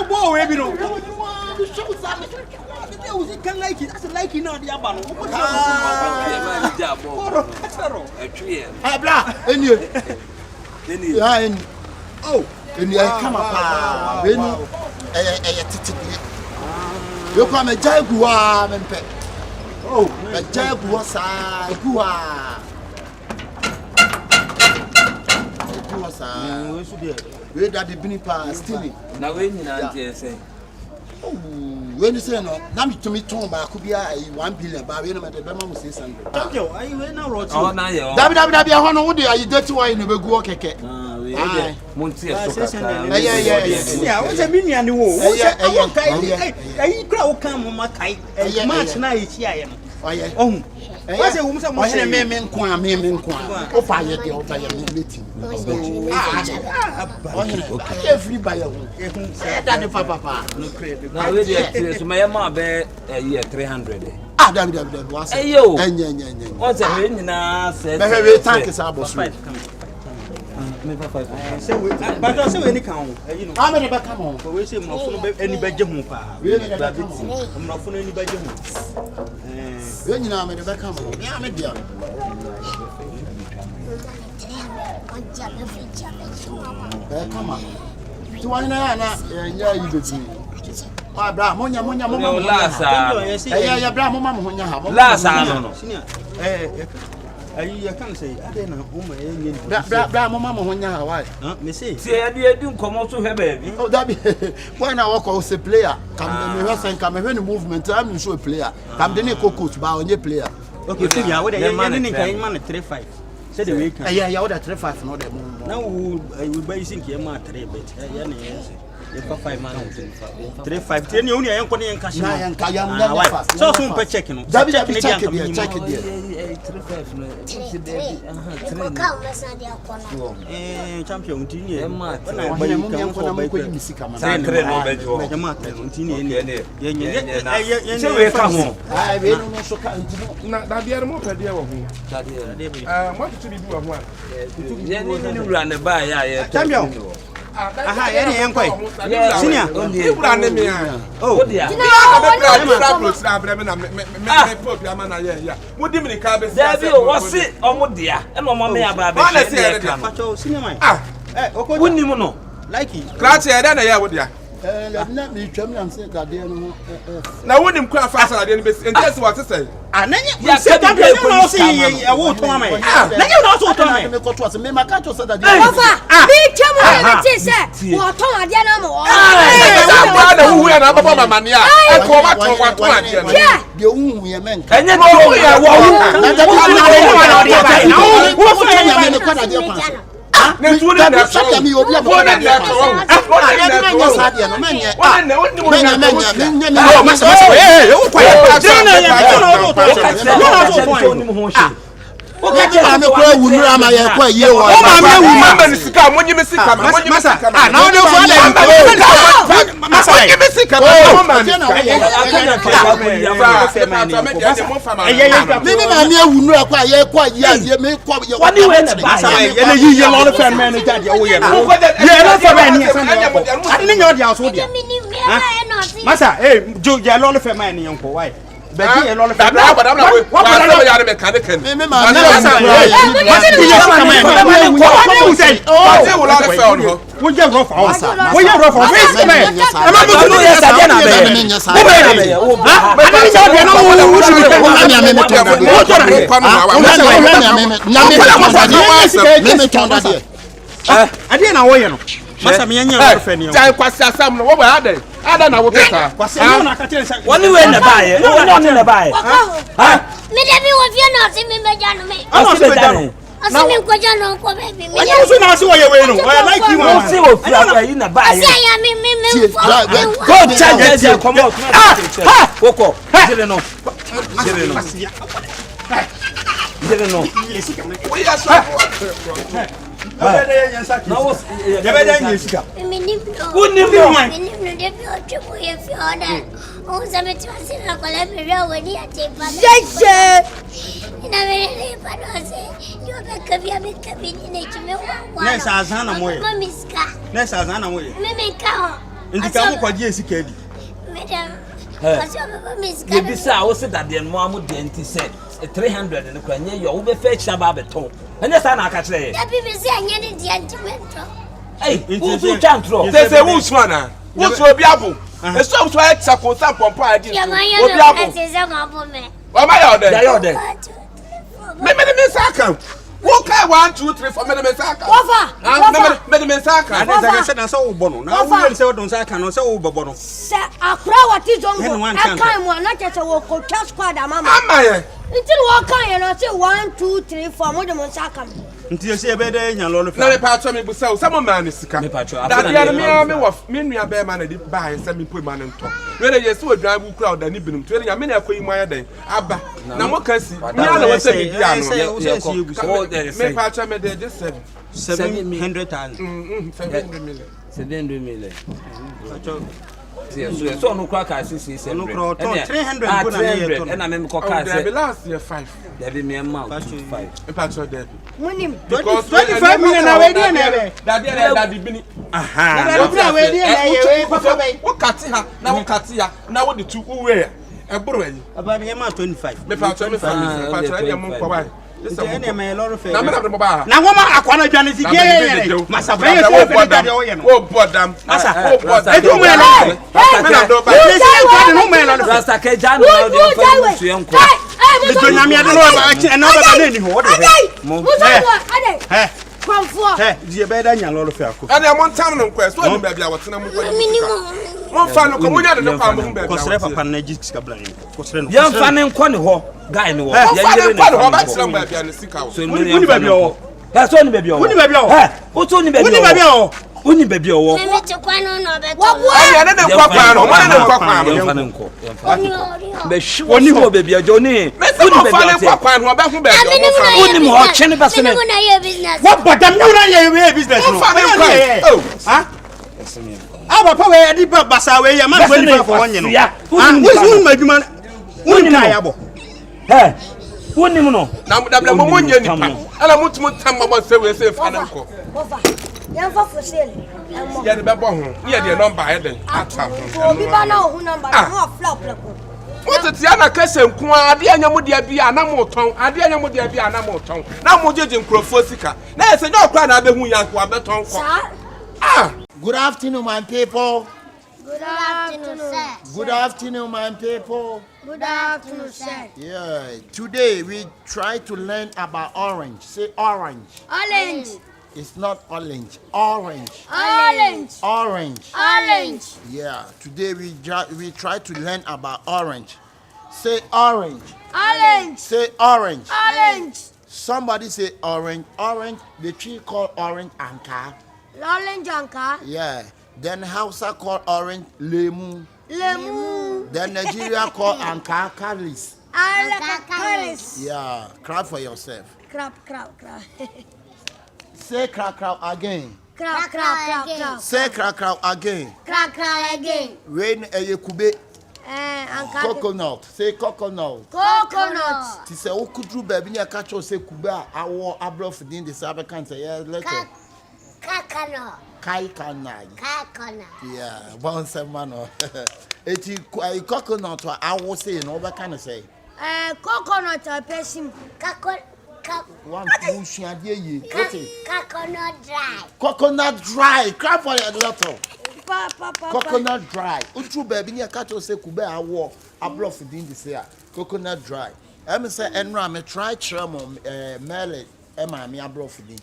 boy we be no can like it that's like it now the abano bla eni ya eni oh eni kama pa eni titi yo kwa me jaguwa me mpe oh me jaguwa sa guwa wasa. We that the bini pa stealing. Na we nyina ntie say. When you say no, na me to me turn back could be 1 billion, but we no matter be ma say something. Champion, are you now road? Oh na ye. Dabi hono wo dey you dirty wine no be go keke. We Monty so kaka. Yeah, what's a minion wo? Kra wo kan mo makai. Match na yi chia ye no. Oye. What's a woman mo say me nko a. O pa ye dey o pa ye meeting. Everybody that the papa. Na we dey so my ma be year 300. Dabi was. Ayo. Enye. What's a we nyina say. We thank is abos. Me 5. Say we but I say we any kan you know. How many back come on? We say mo funu be any beje hu pa. We any back come on. Mo funu any beje hu. We nyina me back come on. Me am dia. Come on. Tu wa na nya yi bebi. Ah bra monya lasa. Ya bra mama mo nya ha. Lasa no. You can't say, I don't know. Bra mama mo nya ha why? Me say. See I dey do nkomo so he baby. Oh that be when I walk out say player. Come me person come me when movement I'm show player. Come dey coach ba onye player. Okay, so yeah, what you man 3-5. Say the week. Yeah, what 3-5 no dem. Now we buy think you man 3 bet. Yeah, you got 5 man 3-5. Then you only ain't cash. Na yan ka yam na fast. So soon per check no. Check it there. 3-5 no. Champion tini. Ma we ka ho. Ah, we no so ka Na da bia mo pede wo ho. Mo tutu bi wo ho a. Ye ni wura ne ba ya champion. Aha, any enquire. Senior, Ibra ne me a. Oh, dia. Dabi o wose omodia e no mo me aba be. Ana se ere Pacho senior man. Okay. Wonni mu no. Like it. Clutch e na ya wo dia. na me twam na say that dey no. Na wonim kwa fast na dey no be enti what say. Ananya ya se champion no say e wo to am. Nanya no so to am. Me ko to say me maka to say that dey. Ofa, me twam na me say wo to ade na mo. Na hu ya na baba mama ne a. E ko ma to wa to ade no. Dey hu ye men. Enye no ya wo hu. Na dey na wo so ya me ko na dey pan. Na tu na na so mi obi a mo na na so Masa, jo ya lo le fe ma ni yonko why? Be ji e lo le fe. Wa ya me mechanic. Me ma na masa. Masa ni ya ka ma ni. Ko say. Pati wo la le fe on ho. Wo je ro fa o sa. Wo je ro fa. Face me. E ma mo no ya sa dia na be. Wo be na be. Ha? Ani ni ja dia no wo shi be. na me me to that. Wo to na kwa no wa. Me me to that. Ade na wo ye no. Masa me nya ro fe ni o. Jai kwasi asam no wo ba ada na wo peta. Kwasi na ka tell say. Woni we na bae. Woni na bae. Ha? Me de bi wo fi na si me beja no me. Ano se beja. Asi me koja no ko baby. Me nya so na si wo ye we no. I like you man. Si wo fi ayi na bae. Asi ya me. Go charge ya come out. Woko. Jere no. Jere no. Jere no. We are so Na wo ya be dan yesika. Me ni Woni mu man. Me ni no de bi o chuko ye fi oda. O sa me twasi na ko le me rewo ni ate pa. Jeje. Ina me le pa do se. Yo be kabia me kabi ni ne chime wa. Na sa azan na mo ye. Mama miska. Na sa azan na mo ye. Me ka ho. Ndika mo kwaji esika di. Madam. Asa mama miska. Ye bisa wo se dade no amu de enti se 300 ne kwa nye yo wo be fe chira ba beton. Enye sa na aka kire. Da bi se anya ni di antimento. Ei, wo su chantro. Say wo su ana. Wo su obi abo. E so so e tsa ko sa pompo adi. Ya manya Obi no abo. ese se ma bo me. Wa ma ya ode. Ya yo de. Me sa kan. Okay, 1, 2, 3, 4. Medemesaka. Medemesaka. And as I said, I saw Bono. Now, we will say, don't say, I can say, Bono. Sir, a crowd what is on one time, one not just a walk or just squad, Mamma. Until walk and I say 1, 2, 3, 4, more than Monsaka. Until you say a better in your lord. Let me patch me with some man is coming. That the enemy of me, a bear man, and buy and send me put man and talk. Whether you saw a drive crowd and even 20 a minute, I my day. Abba, now what can see? I say, patch me there just 700,000. 700 million. So no crack I see 300 and I remember last year 5. There be me amount 5. Patch there. Because 25 million already that the bini. What cut here? Now what cut here? Now what the 2 where? A boy. About the amount 25. Me patch me patch Now, what I want to do is get Massa. Oh, Bodam, Massa. Oh, Bodam. That's only baby. What's only baby? Only baby. Wouldn't you know? Now, that the moment and I want to time about say financial. Young for sale. Yeah, the baby, yeah, the number I didn't. Who number? Flop. What is Yana Casson? Adia Yamudia be an amoton, Adia Yamudia be an amoton. Now, more judging Crofosica. Now, it's a no crowd. I've been who young Wabeton. Ah, good afternoon, my people. Good afternoon, sir. Good afternoon, my people. Good afternoon, sir. Yeah, today we try to learn about orange. Say orange. Orange. It's not orange. Orange. Orange. Orange. Orange. Yeah, today we try to learn about orange. Say orange. Orange. Say orange. Orange. Somebody say orange. Orange. The tree called orange anka. Orange anka. Yeah. Then Hausa called orange lemu. Lemu. Then Nigeria called anka kalis. Anka kalis. Yeah. Clap for yourself. Crap. Say crack again. Crap. Say crack again. Crap again. Rain Yekube. Coconut. Say coconut. Coconut. Ti say okudru baby nya catch say kuba awo abrof din the sabe kan say later. Kakano. Kaikana. Kakana. Yeah, one semano. Eti coconut awo say no what can I say? Coconut person. One push and ye. Coconut dry. Coconut dry. Crap for your lotto. Papa. Coconut dry. Utru baby nya catch say kuba awo abrof din the say coconut dry. Em say enra me try tremom mele e ma me abrof din.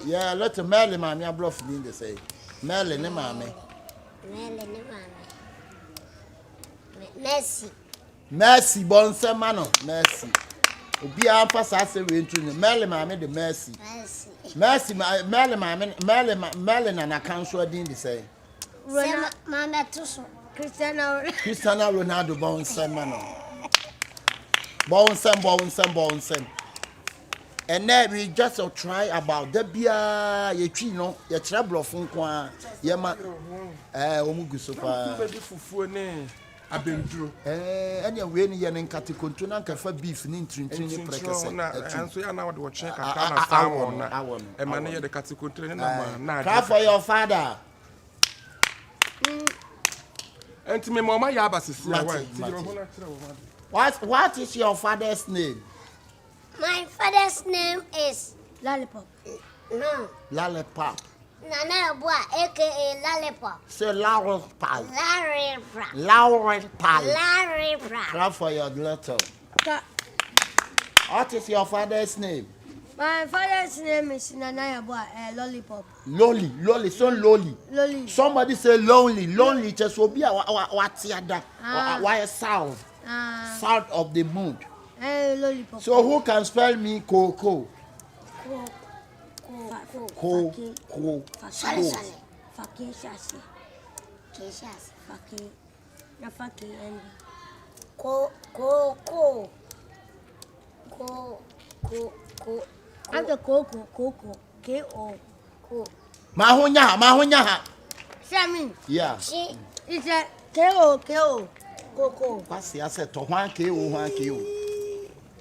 Yeah, let Merle mammy abrof din the say. Merle ne mammy. Mercy bon semano. Mercy. Obi ampa sa se we ntru Merle mammy the mercy. Mercy Merle Merle na council din the say. Mama tuso. Cristiano Ronaldo bon semano. Bon sem. And then we just try about the beer, ye tree, no, ye trouble of Funqua, Yama, Omugusopa. I've been through. And you're winning and Catikontuna for beef in Trinity. And so I know what check I want. And money the Catikontuna. Cry for your father. And to me, Mama Yabas is what is your father's name? My father's name is Lollipop. No. Lollipop. Nana Boy, aka Lollipop. Say Lollipop. Lollipop. Clap for your little. What is your father's name? My father's name is Yeboah, Lollipop. Lolly, so lolly. Somebody say lonely, just will be what's the other? Why south? South of the moon. Lollipop. So who can spell me Coco? After Coco, K-O. Mahunya. Sammy. Yeah. It's a K-O, Coco. What's the answer to 1K?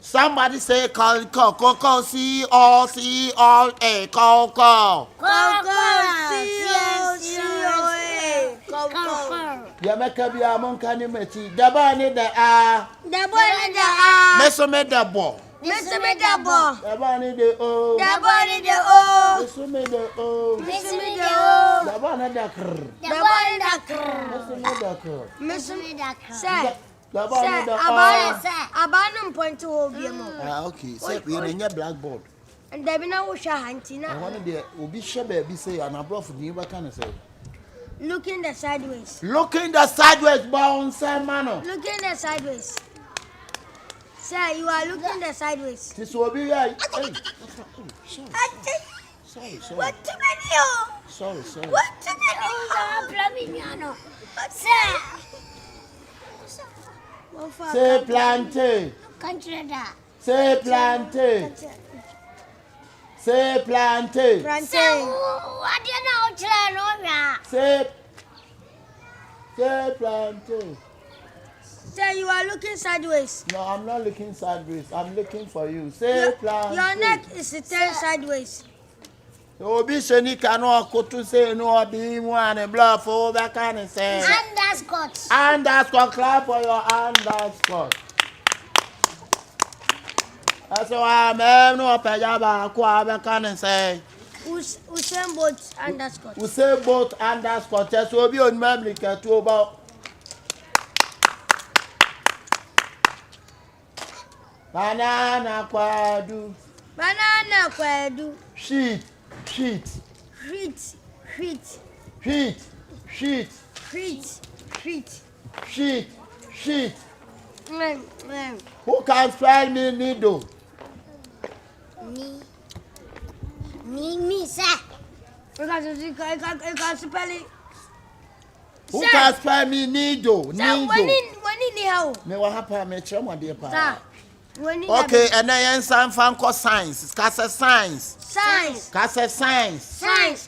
Somebody say call, C-O-C-O-A, call. Ya meka bi amon kan ni meti daba ni da a meso me dabo daba ni de o meso me de o daba na da kr meso me da kr daba ni da abanum point wo bi mo okay say we na blackboard and dabi na wo hwa hantina I want de obi hwe ba bi say anabrof ni ba kan say looking the sideways, bounce man. Looking the sideways. Sir, you are looking the sideways. This will be right. Sorry. What too many? Sorry. What too many? Sir. Say planté. Say planté. Say planté. Say planté. Sir, you are looking sideways. No, I'm not looking sideways. I'm looking for you. Say planté. Your neck is turned sideways. Obi sheni kano akotu say no obi mu ane bluff for that kind of say. Underscore. Clap for your underscore. That's why I'm no pejaba kwa be kan say. Usain Bolt underscore. Usain Bolt underscore. Just obi on memory ke to about. Banana kwadu. Sheet. Who can spell me needle? Me, sir. You can spell it. Who can spell me needle? When in how? Me what happen? Me try my dear pa. Okay, and then some fan call science. Kase science.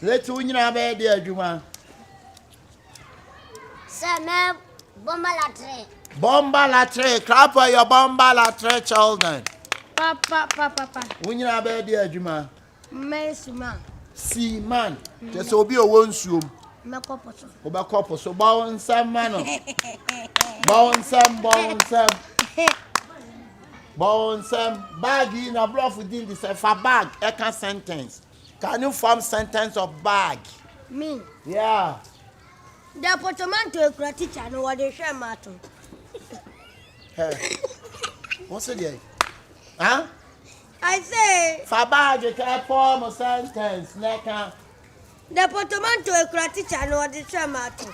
Let's win your bed, dear Juma. Sir, me Bomba latre. Clap for your bomba latre children. Papa. Win your bed, dear Juma. See man. Just obi o wonsuom. Oba kopo so bound some man. Bound some bag in a bluff within this for bag. I can sentence. Can you form sentence of bag? Me. Yeah. The portmanteau to a teacher no what they share matter. What's it? Huh? I say for bag you can form a sentence. The portmanteau to a teacher no what they share matter.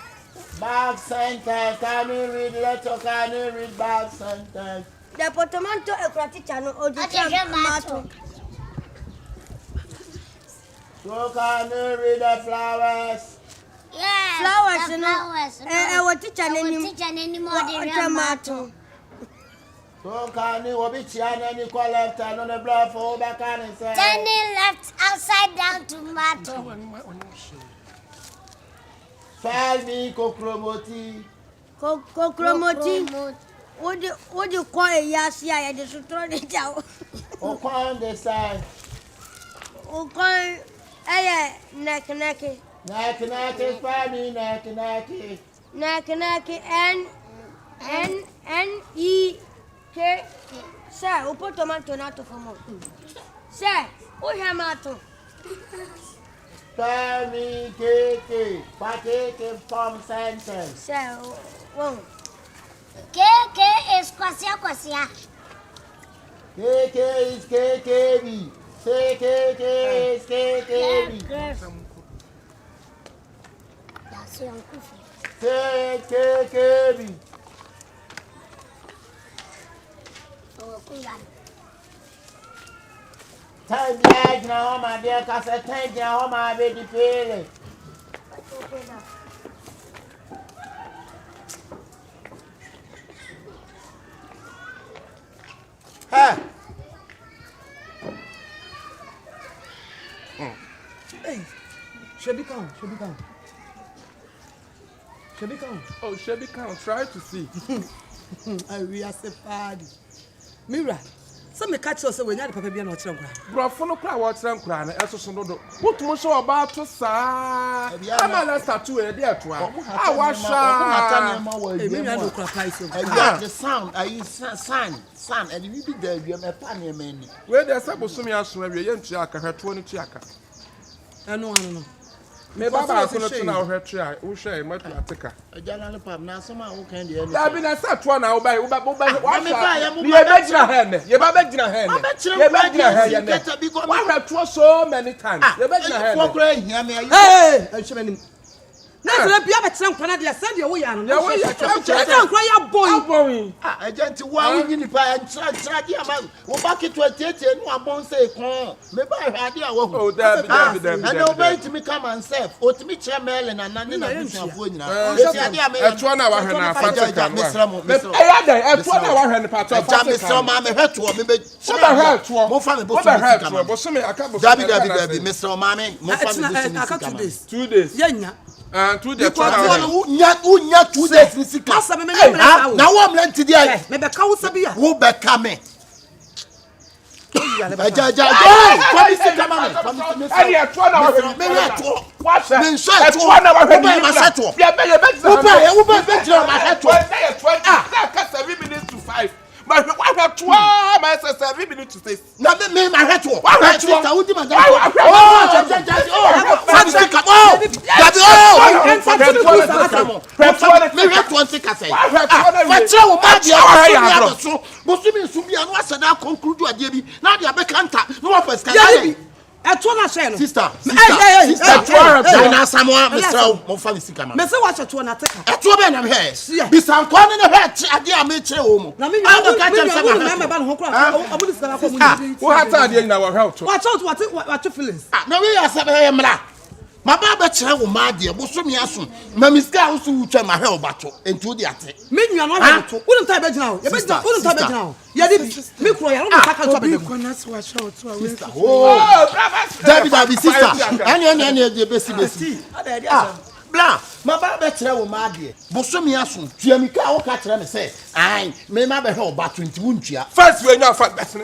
Bag sentence. Can you read letter? Can you read bag sentence? The portmanteau to a teacher no what they share matter. So can you read the flowers? Yeah, flowers, our teacher anymore than matter. So can you be any left and on the blood for back and say turning left outside down tomato. Spell me Kokromoti. What do you call a yasi? I just throw it out. On the side. Neck. Neck, spell me neck. N-E-K. Sir, who put tomato not for more? Sir, who have mato? Spell me K. Pateke form sentence. Sir, won't. K is kwasia. KK is KKB. now, my dear, because I thank you, how my baby feeling. Hey, Shebi come. Oh, Shebi come. Try to see. We are so far. Mira, some me catch us when you papa be na ochire nkra. Brofo no kra wa ochire nkra na eso so dodo. Wotum so oba to saa. Ama la tattoo e dey to a. Ah wa sha. Me na no kra price o. The sound, I sound, and we be there, we are panny man. Where there's a bosom yasu we ye ntua aka hweto no tuaka. No. Me baba ko no tuna hweto a wo hwe e matu ateka. General pap na some who can dey. Da bi na sa to na wo ba wa sha. Ye ba gina he ne. Ye ba gina he ne. Ye ba gina he ne. Wa hweto so many times. Ye ba gina he ne. Hey, Ashemanim. Na tele bia be tere nkwana de se de wo ya no. Wo ya tere nkwa ya boy. Agent wa wo nyini pa ntra di ama wo ba ke 28 no abon say kon. Me ba hwade a wo. Oh, da bi. And no wait to me come and self. O to me chere mele na nani na busuafo nyina. Esi ade a me. Eto na wa hwe na afata kan wa. Eto na wa hwe na pato afata. Me so ma me hweto me be. Wo ba hweto. Mo fa me bo. Wo ba hweto. Bo so me aka bo. Dabi me so ma me. Mo fa me bo. Aka 2 days. 2 days. Yenya. And 2 days. Unya 2 days ni sika. Asa me me na wo mlenti dia. Me be ka wo sabi ya. Wo be ka me. Ajaja. Come see come on. Ani eto na wa hwe. Me eto. Wa sha. Me nso eto na wa hwe ni ma seto. Bia be Wo be jira ma seto. Na ka 7 minutes to 5. Ma hwe ma 7 minutes to 6. Na me ma hweto. Wa hweto. Ta wudi ma ja. Oh, fancy come on. Dabi me hweto ntika say. Fatra wo ma dia so. Bosumi nsubia no asada conclude ade bi. Na dia be kanta. No wa first kanta. Eto na hwe no. Sister. Hey. Na Samoa Mr. Mo fa sika ma. Me say watch eto na teka. Eto be na he. Bisan kwa ne he ade a me kire wo mo. Na me nwa ka tell say me ba no ho kra. Obu dis kana ko mu. Wo hata ade nyina wa hwe to. Watch out what feelings. Na we ya sabe he mra. Ma ba ba kire wo ma de bosomi aso. Ma miska wo so wutwa ma he obato. Enti di ate. Me nwa no hwe to. Wo nta be gina o. Ye be gina. Wo nta be gina o. Ye di me kro ya no ta ka to be. Oh, Dabi sister. Ani de besi. Bla, ma ba be kire wo ma de. Bosomi aso. Tua mi ka wo ka kire me say. Ai, me ma be he obato enti wuntua. First we nya fa best.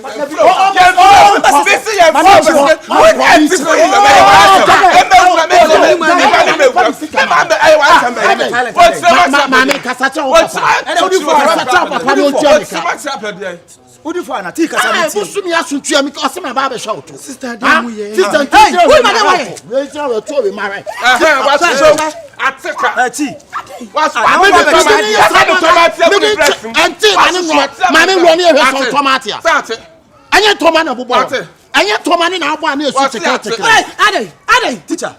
Udi for na tika sa meti. Busumi asuntua mi ka se ma ba be hwa to. Sister Adamu ye. Sister Hey, who ma dey why? We tell we to be married. What so ateka. Ati. What Mami roni e hwe tomato a. Anya tomato na bobo. Anya tomato na abo na esu cheke. Hey, Ade. Teacher.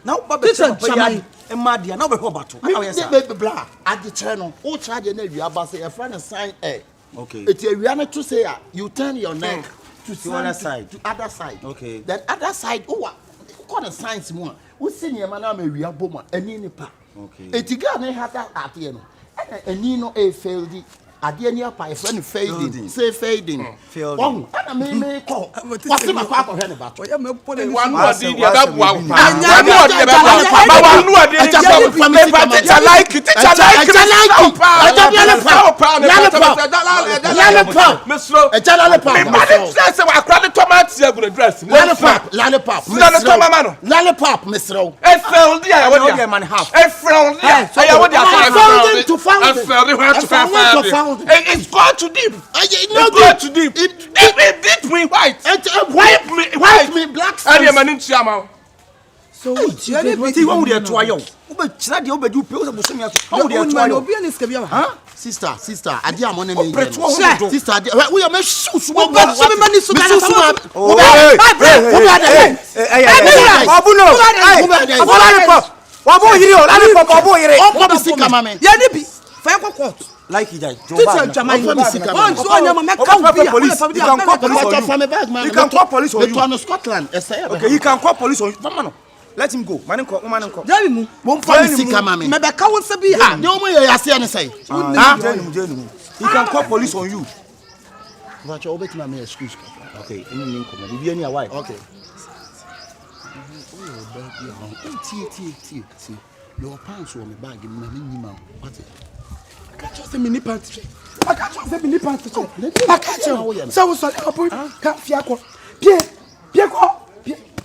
Now Baba teacher chama e madia na be ho bato. How yes sir? Me bla. Ade kire no. O charge na wi aba say e friend sign eh. Okay. It's a real to say you turn your neck to the other side. To other side. Okay. Then other side, what kind of science more? We see your man am a real boma, and in pa. Okay. A tiga ne had that at the end. And Nino a failed. Adenia pa friend fading. Say fading. Fading. And me call. What's my papa head about? One more did you have one. It's gone too deep. It's gone too deep. It beat me white. Wipe me black. So you want to try you. Obe chira de obe du pe o se bosomi aso. How would you try you? Obi ani skabia ha? Sister, I dear money me. Sister, we are me shoes. We bet so many so Hey, like he died. You can call police on you. To Scotland. Okay, you can call police on you. Mama, let him go. Man, call. Jamimu. Mebeka won se bi ha. The omo you say any say. He can call police on you. But you obey me excuse. Okay, any name come. Be any why? Okay. See. Your pants on my bag in my minimum. What? I can't say mini pants. I can't so sorry, can't fiako.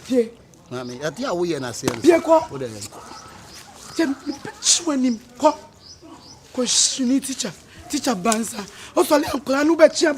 Pierre. Mammy, at your way and I say, Pierre, when him call. Because you need teacher Banza. Also, I'm glad you bet you